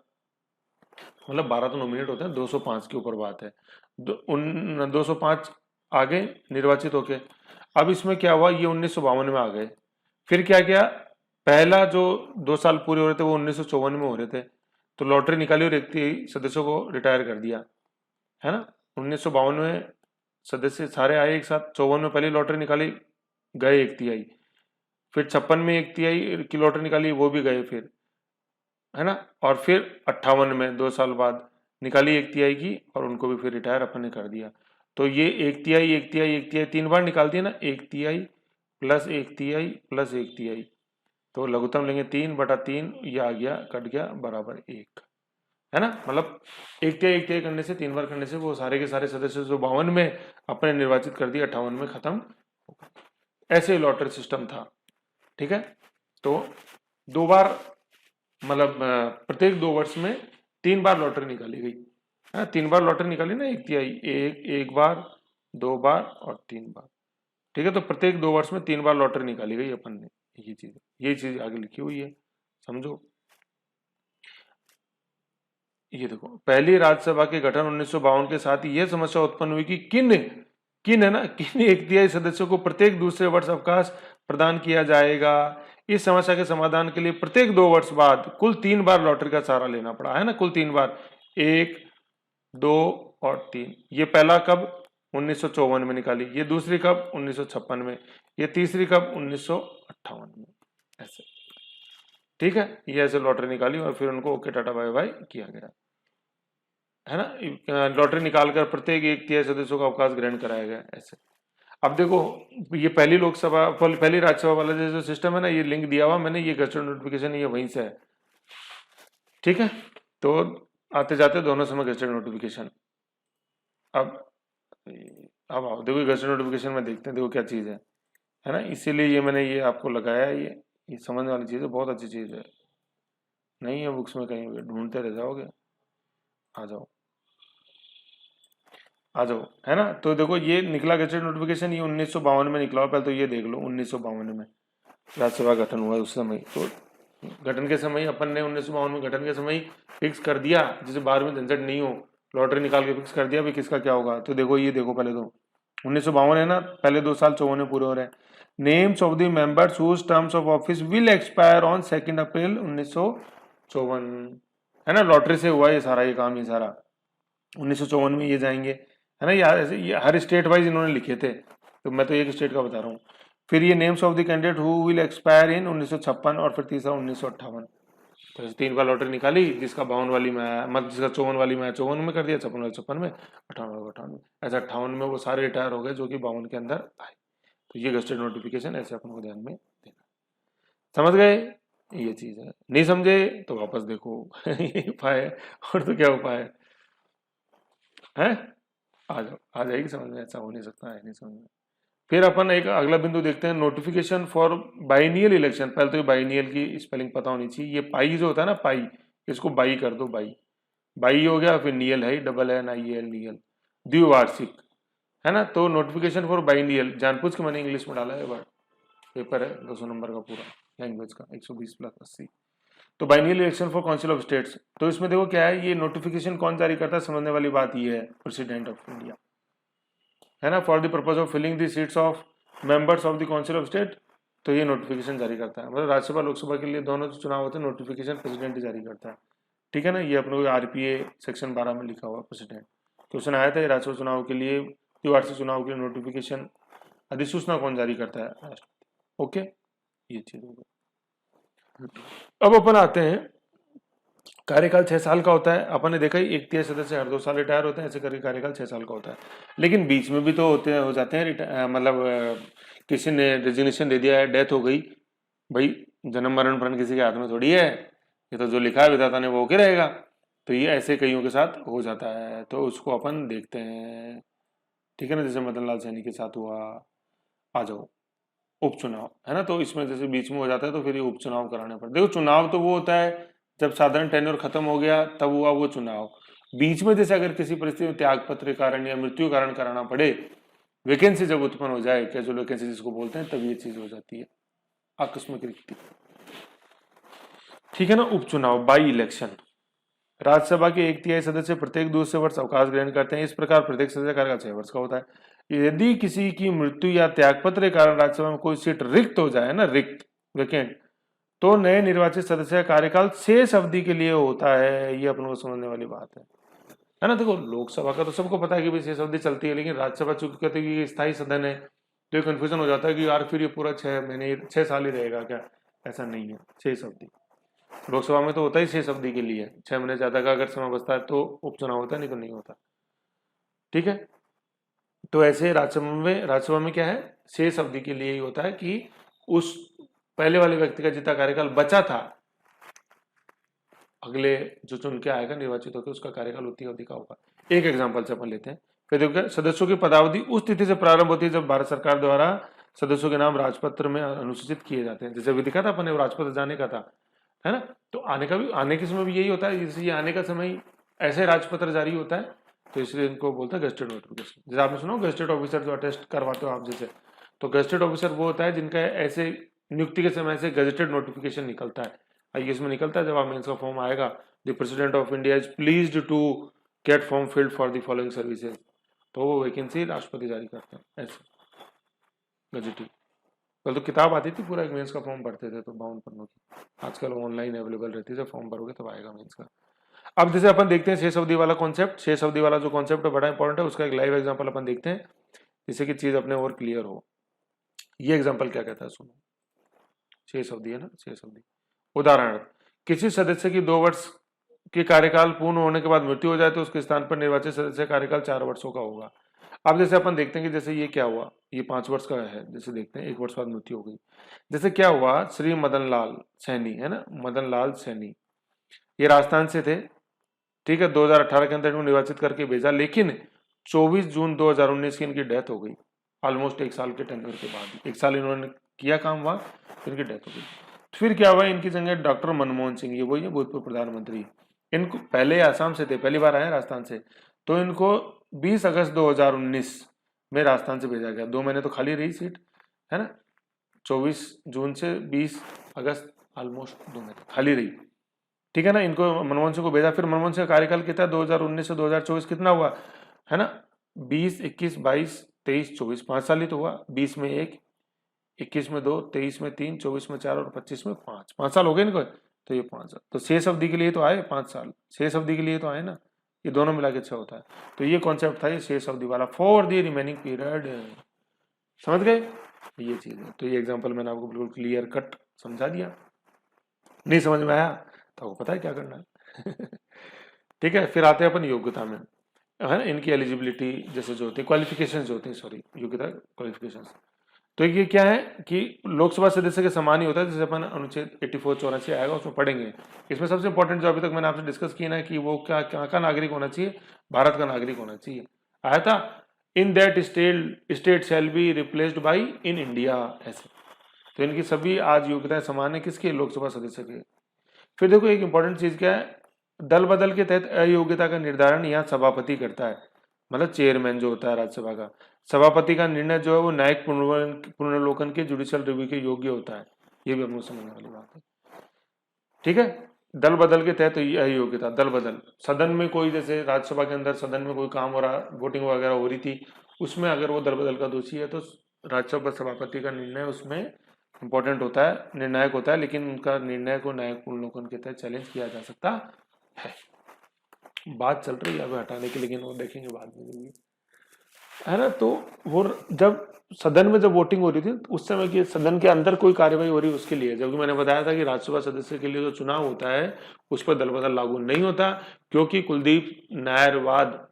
[SPEAKER 1] मतलब 12 तो नॉमिनेट होते हैं, 205 के ऊपर बात है, 205 आगे निर्वाचित होके। अब इसमें क्या हुआ, ये 1952 में आ गए, फिर क्या किया, पहला जो 2 साल पूरे हो रहे थे वो 1954 में हो रहे थे, तो लॉटरी निकाली और 1/3 सदस्यों को रिटायर कर दिया, है ना। 1952 में सदस्य सारे आए एक साथ, 54 में पहली लॉटरी निकाली, गए 1/3, फिर 56 में 1/3 की लॉटरी निकाली, वो भी गए फिर, है ना। और फिर 58 में 2 साल बाद निकाली 1/3 की, और उनको भी फिर रिटायर अपन ने कर दिया। तो ये 1/3 1/3 1/3 3 बार निकाल दिया ना, 1/3 + 1/3 + 1/3, तो लघुत्तम लेंगे 3/3, ये आ गया कट गया बराबर 1, है ना। मतलब 1/3 1/3 करने से 3 बार करने से वो सारे के सारे सदस्य जो 52 में अपने निर्वाचित कर दिया 58 में खत्म, ऐसे ही लॉटरी सिस्टम था, ठीक है। तो 2 बार, मतलब प्रत्येक 2 वर्ष में 3 बार लॉटरी निकाली गई, है ना। 3 बार लॉटरी निकाली ना, 1/3 एक बार, 2 बार और 3 बार, ठीक है। तो प्रत्येक 2 वर्ष में 3 बार लॉटरी निकाली गई अपन ने, यही चीज आगे लिखी हुई है, समझो। ये देखो, पहली राज्यसभा के गठन 1952 के साथ ही यह समस्या उत्पन्न हुई कि किन किन है ना किन 1/3 सदस्यों को प्रत्येक दूसरे वर्ष अवकाश प्रदान किया जाएगा। इस समस्या के समाधान के लिए प्रत्येक 2 वर्ष बाद कुल 3 बार लॉटरी का सहारा लेना पड़ा, है ना, कुल 3 बार, 1 2 और 3। ये पहला कब 1954 में निकाली, ये दूसरी कब 1956 में, ये तीसरी कब 1958 में, ऐसे, ठीक है। ये ऐसे लॉटरी निकाली और फिर उनको ओके टाटा बाय बाय किया गया, है ना। लॉटरी निकालकर प्रत्येक 1/3 सदस्यों का अवकाश ग्रहण कराया गया, ऐसे। अब देखो, ये पहली लोकसभा पहली राज्यसभा वाला जो सिस्टम है ना, ये लिंक दिया हुआ मैंने, ये गजटेड नोटिफिकेशन ये वहीं से है, ठीक है। तो आते जाते दोनों समय गजटेड नोटिफिकेशन। अब आओ देखो गजटेड नोटिफिकेशन में देखते हैं, देखो क्या चीज है ना। इसीलिए ये मैंने ये आपको लगाया है, ये समझने वाली चीज है, बहुत अच्छी चीज है। नहीं है बुक्स में कहीं, ढूंढते रह जाओगे, आ जाओ आ जाओ, है ना। तो देखो ये निकला गजटेड नोटिफिकेशन, ये 1952 में निकला, पहले तो ये देख लो 1952 में राज्यसभा गठन हुआ उस समय। तो गठन के समय अपन ने 1952 में गठन के समय फिक्स कर दिया, जिसे बाद में झंझट नहीं हो, लॉटरी निकाल के फिक्स कर दिया भाई किसका क्या होगा। तो देखो ये देखो, पहले तो 1952 है ना, पहले 2 साल 54 पूरे हो रहे हैं। Names of the members whose terms of office will expire on 2 April 1954, है ना। लॉटरी से हुआ ये सारा, ये काम, ये सारा 1954 में ये जाएंगे, है ना। ये हर स्टेट वाइज इन्होंने लिखे थे, तो मैं तो एक स्टेट का बता रहा हूँ। फिर ये names of the candidate who will expire इन 1956, और फिर तीसरा 1958। तो ऐसे 3 बार लॉटरी निकाली, जिसका 52 वाली में आया, मतलब जिसका 54 वाली में आया 54 में कर दिया, 56 वाली 56 में, 58 वाला 58 में, ऐसा 58 में वो सारे रिटायर हो गए जो कि 52 के अंदर आए। तो ये गस्टेड नोटिफिकेशन ऐसे अपन को ध्यान में देना, समझ गए, ये चीज है। नहीं समझे तो वापस देखो ये उपाय है, और तो क्या उपाय है। है, आ जाओ, आ जाएगी समझ में, ऐसा हो नहीं सकता है नहीं समझ में। फिर अपन एक अगला बिंदु देखते हैं, नोटिफिकेशन फॉर बाइनियल इलेक्शन। पहले तो ये बाइनियल की स्पेलिंग पता होनी चाहिए। ये पाई जो होता है ना, पाई, इसको बाई कर दो, बाई, बाई हो गया, फिर नियल है, डबल एन आई एल, नियल, द्विवार्षिक, है ना। तो नोटिफिकेशन फॉर बाइनियल, जानबूझ के मैंने इंग्लिश में डाला है वर्ड, पेपर है 200 नंबर का पूरा, लैंग्वेज का 120 प्लस 80। तो biennial election for council of states, तो इसमें देखो क्या है, ये नोटिफिकेशन कौन जारी करता है, समझने वाली बात ये है, प्रेसिडेंट ऑफ इंडिया, है ना, for the purpose of filling the seats of members of the council of state. तो ये नोटिफिकेशन जारी करता है, मतलब राज्यसभा लोकसभा के लिए दोनों जो चुनाव होते हैं नोटिफिकेशन प्रेसिडेंट ही जारी करता है, ठीक है ना। ये अपने को आरपीए सेक्शन 12 में लिखा हुआ प्रेसिडेंट। क्वेश्चन आया था राज्यसभा चुनाव के लिए, द्विवार्षिक चुनाव के लिए नोटिफिकेशन अधिसूचना कौन जारी करता है, राष्ट्रपति। ओके, ये चीज हो गई। अब अपन आते हैं, कार्यकाल 6 साल का होता है। अपन ने देखा ही, एक तिहाई सदस्य हर 2 साल रिटायर होते हैं, ऐसे करके कार्यकाल 6 साल का होता है। लेकिन बीच में भी तो होते हो जाते हैं मतलब किसी ने रेजिग्नेशन दे दिया है, डेथ हो गई, भाई जन्म मरण प्रण किसी के हाथ में थोड़ी है, ये तो जो लिखा है विधाता ने वो होके रहेगा। तो ये ऐसे कईयों के साथ हो जाता है, तो उसको अपन देखते हैं, ठीक है ना। जैसे मदन लाल सैनी के साथ हुआ। आ जाओ, उपचुनाव, है ना। तो इसमें जैसे बीच में हो जाता है तो फिर ये उपचुनाव कराने पड़ते। देखो चुनाव तो वो होता है जब साधारण टेन्योर खत्म हो गया तब हुआ वो चुनाव। बीच में जैसे अगर किसी परिस्थिति में त्याग पत्र के कारण या मृत्यु कारण कराना पड़े, वैकेंसी जब उत्पन्न हो जाए, कैजुअल वैकेंसी जिसको बोलते हैं, तब ये चीज हो जाती है, आकस्मिक रिक्ति, ठीक है ना। उपचुनाव, बाई इलेक्शन, राज्यसभा के 1/3 सदस्य प्रत्येक दूसरे वर्ष अवकाश ग्रहण करते हैं। इस प्रकार प्रत्येक सदस्य कार्यकाल 6 वर्ष का होता है। यदि किसी की मृत्यु या त्यागपत्र के कारण राज्यसभा में कोई सीट रिक्त हो जाए ना, रिक्त, वैकेंट, तो नए निर्वाचित सदस्य का कार्यकाल शेष अवधि के लिए होता है। ये अपन को समझने वाली बात है ना। देखो लोकसभा का तो सबको पता है कि भाई शेष अवधि चलती है, लेकिन राज्यसभा चूंकि कहते हैं कि स्थायी सदन है, तो कंफ्यूजन हो जाता है कि यार फिर ये पूरा 6 महीने 6 साल ही रहेगा क्या। ऐसा नहीं है, शेष अवधि लोकसभा में तो होता ही शेष अवधि के लिए, 6 महीने ज्यादा का अगर समय बचता है तो उपचुनाव होता है, नहीं तो नहीं होता, ठीक है। तो ऐसे राज्यसभा में क्या है, शेष अवधि के लिए ही होता है कि उस पहले वाले व्यक्ति का जितना कार्यकाल बचा था, अगले जो चुन के आएगा निर्वाचित होकर, उसका कार्यकाल उतनी अवधि का होगा। एक एग्जांपल से अपन लेते हैं। फिर देखो, सदस्यों की पदावधि उस तिथि से प्रारंभ होती है जब भारत सरकार द्वारा सदस्यों के नाम राजपत्र में अनुसूचित किए जाते हैं। जैसे अभी दिखा था अपन ने, राजपत्र जाने का था, है ना। तो आने के समय भी यही होता है, जैसे आने का समय ऐसे राजपत्र जारी होता है, तो इसलिए इनको बोलते हैं गेस्टेड नोटिफिकेशन। जैसे आपने सुना गेस्टेड ऑफिसर जो अटेस्ट करवाते हो आप जैसे, तो गेस्टेड ऑफिसर वो होता है जिनका ऐसे नियुक्ति के समय से गेजेटेड नोटिफिकेशन निकलता है। आईएएस में निकलता है जब आप मेंस का फॉर्म आएगा, the president of India is pleased to get form filled for the following services, तो वो वैकेंसी राष्ट्रपति जारी करते हैं, ऐसे गजेटेड। कल तो किताब आती थी, पूरा एक मेंस का फॉर्म भरते थे, तो 52 पन्नों की, आजकल ऑनलाइन अवेलेबल रहती है, जब फॉर्म भरोगे तब आएगा मेंस का। अब जैसे अपन देखते हैं शेष अवधि वाला कॉन्सेप्ट, शेष अवधि वाला जो कॉन्सेप्ट है बड़ा इंपॉर्टेंट है, उसका एक लाइव एग्जांपल अपन देखते हैं, जिससे कि चीज अपने और क्लियर हो। ये एग्जांपल क्या कहता है सुनो, शेष अवधि है ना, शेष अवधि। उदाहरण, किसी सदस्य की 2 वर्ष के कार्यकाल पूर्ण होने के बाद मृत्यु हो जाए तो उसके स्थान पर निर्वाचित सदस्य कार्यकाल 4 वर्षों का होगा। अब जैसे अपन देखते हैं कि जैसे ये क्या हुआ, ये 5 वर्ष का है, जैसे देखते हैं 1 वर्ष बाद मृत्यु हो गई। जैसे क्या हुआ, श्री मदन लाल सैनी, है ना, मदन लाल सैनी, ये राजस्थान से थे, ठीक है। 2018 के अंदर इनको निर्वाचित करके भेजा, लेकिन 24 जून 2019 की इनकी डेथ हो गई, ऑलमोस्ट 1 साल के टेन्योर के बाद। 1 साल इन्होंने किया काम वहां, फिर इनकी डेथ हो गई। फिर क्या हुआ, इनकी जगह डॉक्टर मनमोहन सिंह, ये वही है भूतपूर्व प्रधानमंत्री, इनको पहले आसाम से थे, पहली बार आए राजस्थान से, तो इनको 20 अगस्त 2019 में राजस्थान से भेजा गया। 2 महीने तो खाली रही सीट, है ना, 24 जून से 20 अगस्त, ऑलमोस्ट 2 महीने खाली रही, ठीक है ना। इनको मनमोहन सिंह को भेजा। फिर मनमोहन सिंह का कार्यकाल कितना, 2019 से 2024 कितना हुआ, है ना, 20, 21, 22, 23, 24, 5 साल ही तो हुआ। 20 में 1, 21 में 2, 23 में 3, 24 में 4 और 25 में 5 साल हो गए इनको। तो ये 5 साल, तो शेष अवधि के लिए तो आए 5 साल, शेष अवधि के लिए तो आए ना, ये दोनों मिला के 6 होता है। तो ये कॉन्सेप्ट था ये शेष अवधि वाला, फॉर द रिमेनिंग पीरियड, समझ गए, ये चीज है। तो ये एग्जाम्पल मैंने आपको बिल्कुल क्लियर कट समझा दिया। नहीं समझ में आया तो आपको पता है क्या करना है ठीक है। फिर आते हैं अपन योग्यता में, है ना, इनकी एलिजिबिलिटी जैसे जो होती है, क्वालिफिकेशन जो होती है, सॉरी, योग्यता क्वालिफिकेशन। तो ये क्या है कि लोकसभा सदस्य के समान ही होता है, जैसे अपन अनुच्छेद 84-84 आएगा उसमें पढ़ेंगे। इसमें सबसे इंपॉर्टेंट जो अभी तक मैंने आपसे डिस्कस किया ना कि वो क्या कहाँ का नागरिक होना चाहिए, भारत का नागरिक होना चाहिए। आया था इन that state shall be replaced by in India, ऐसे। तो इनकी सभी आज योग्यताएं समान है, किसके, लोकसभा सदस्य के। फिर देखो एक इंपॉर्टेंट चीज क्या है, दल बदल के तहत अयोग्यता का निर्धारण यहाँ सभापति करता है, मतलब चेयरमैन जो होता है राज्यसभा का। सभापति का निर्णय जो है वो न्यायिक पुनर्वलोकन के जुडिशियल रिव्यू के योग्य होता है, ये भी हमको समझने वाली बात है। ठीक है, दल बदल के तहत अयोग्यता, दल बदल, सदन में कोई, जैसे राज्यसभा के अंदर सदन में कोई काम हो रहा, वोटिंग वगैरह हो रही थी, उसमें अगर वो दल बदल का दोषी है तो राज्यसभा सभापति का निर्णय उसमें इंपॉर्टेंट होता है, निर्णायक होता है, लेकिन उनका निर्णय को न्यायिक पुनर्वलोकन के तहत चैलेंज किया जा सकता है। बात चल रही है अभी हटाने की, लेकिन वो देखेंगे बाद में भी, है ना। तो वो जब सदन में जब वोटिंग हो रही थी उस समय की सदन के अंदर कोई कार्यवाही हो रही है उसके लिए, जबकि मैंने बताया था कि राज्यसभा सदस्य के लिए जो चुनाव होता है उस पर दल बदल लागू नहीं होता, क्योंकि कुलदीप नायर वाद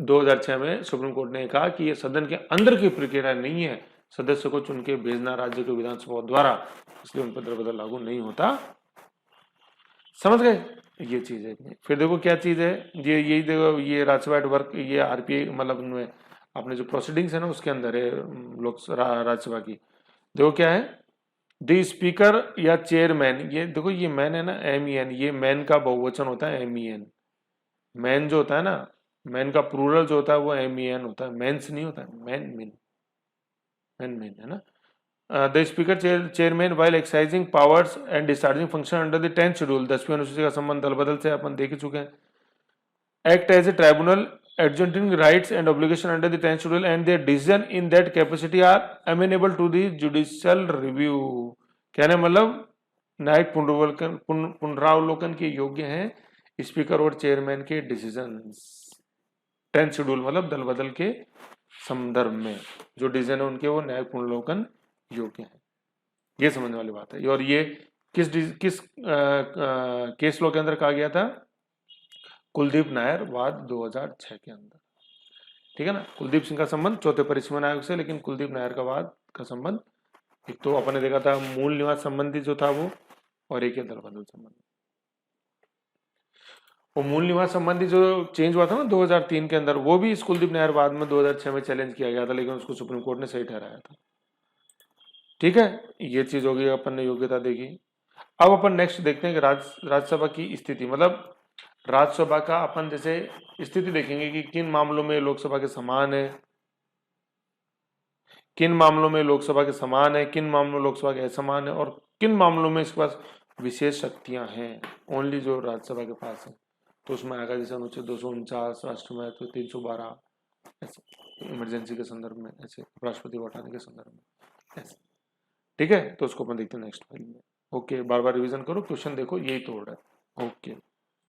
[SPEAKER 1] 2006 में सुप्रीम कोर्ट ने कहा कि ये सदन के अंदर की प्रक्रिया नहीं है, सदस्य को चुन के भेजना राज्य के विधानसभा द्वारा, इसलिए उन पर दल बदल लागू नहीं होता। समझ गए, ये चीज है। फिर देखो क्या चीज है, ये यही देखो, ये राज्यसभा एट वर्क, ये आरपीआई मतलब उनमें अपने जो प्रोसीडिंग्स है ना उसके अंदर है राज्यसभा की। देखो क्या है, द स्पीकर या चेयरमैन, ये देखो ये मैन है ना, MEN, ये मैन का बहुवचन होता है MEN। मैन जो होता है ना, मैन का प्लूरल जो होता है वो MEN होता है, मेंस नहीं होता है, मैन मेन, मैन मेन, है ना। The speaker chairman while exercising powers and discharging function under the 10th schedule, 10वीं अनुसूची का संबंध दल बदल से अपन देख चुके हैं। Act as a tribunal adjudicating rights and obligation under the 10th schedule and their decision in that capacity are amenable to the judicial review। कहने मतलब न्यायिक पुनरावलोकन के योग्य हैं स्पीकर और चेयरमैन के डिसीजंस 10th शेड्यूल, मतलब दल बदल के संदर्भ में जो डिसीजन है उनके वो न्यायिक पुनरावलोकन योग्य हैं, ये समझने वाली बात है। और ये किस केस लॉ के अंदर कहा गया था, कुलदीप नायर वाद 2006 के अंदर। ठीक है ना, कुलदीप सिंह का संबंध चौथे परिसीमन आयोग से, लेकिन कुलदीप नायर का वाद का संबंध, एक तो अपन ने देखा था मूल निवास संबंधी जो था वो, और एक है दल बदल संबंधी। वो मूल निवास संबंधी जो चेंज हुआ था ना 2003 के अंदर, वो भी इस कुलदीप नायर वाद में 2006 में चैलेंज किया गया था, लेकिन उसको सुप्रीम कोर्ट ने सही ठहराया था। ठीक है, ये चीज होगी, अपन ने योग्यता देखी। अब अपन नेक्स्ट देखते हैं कि राज्यसभा की स्थिति, मतलब राज्यसभा का अपन जैसे स्थिति देखेंगे कि किन मामलों में लोकसभा के समान है, किन मामलों में लोकसभा के समान है, किन मामलों में लोकसभा के असमान है, और किन मामलों में इसके पास विशेष शक्तियां हैं ओनली जो राज्यसभा के पास है। तो उसमें आएगा जैसे अनुच्छेद 249 राष्ट्रमहत्व 312, ऐसे इमरजेंसी के संदर्भ में, ऐसे राष्ट्रपति को हटाने के संदर्भ में, ऐसे। ठीक है, तो उसको अपन देखते हैं नेक्स्ट फाइल में। ओके, बार बार रिवीजन करो, क्वेश्चन देखो, यही तो हो रहा है। ओके।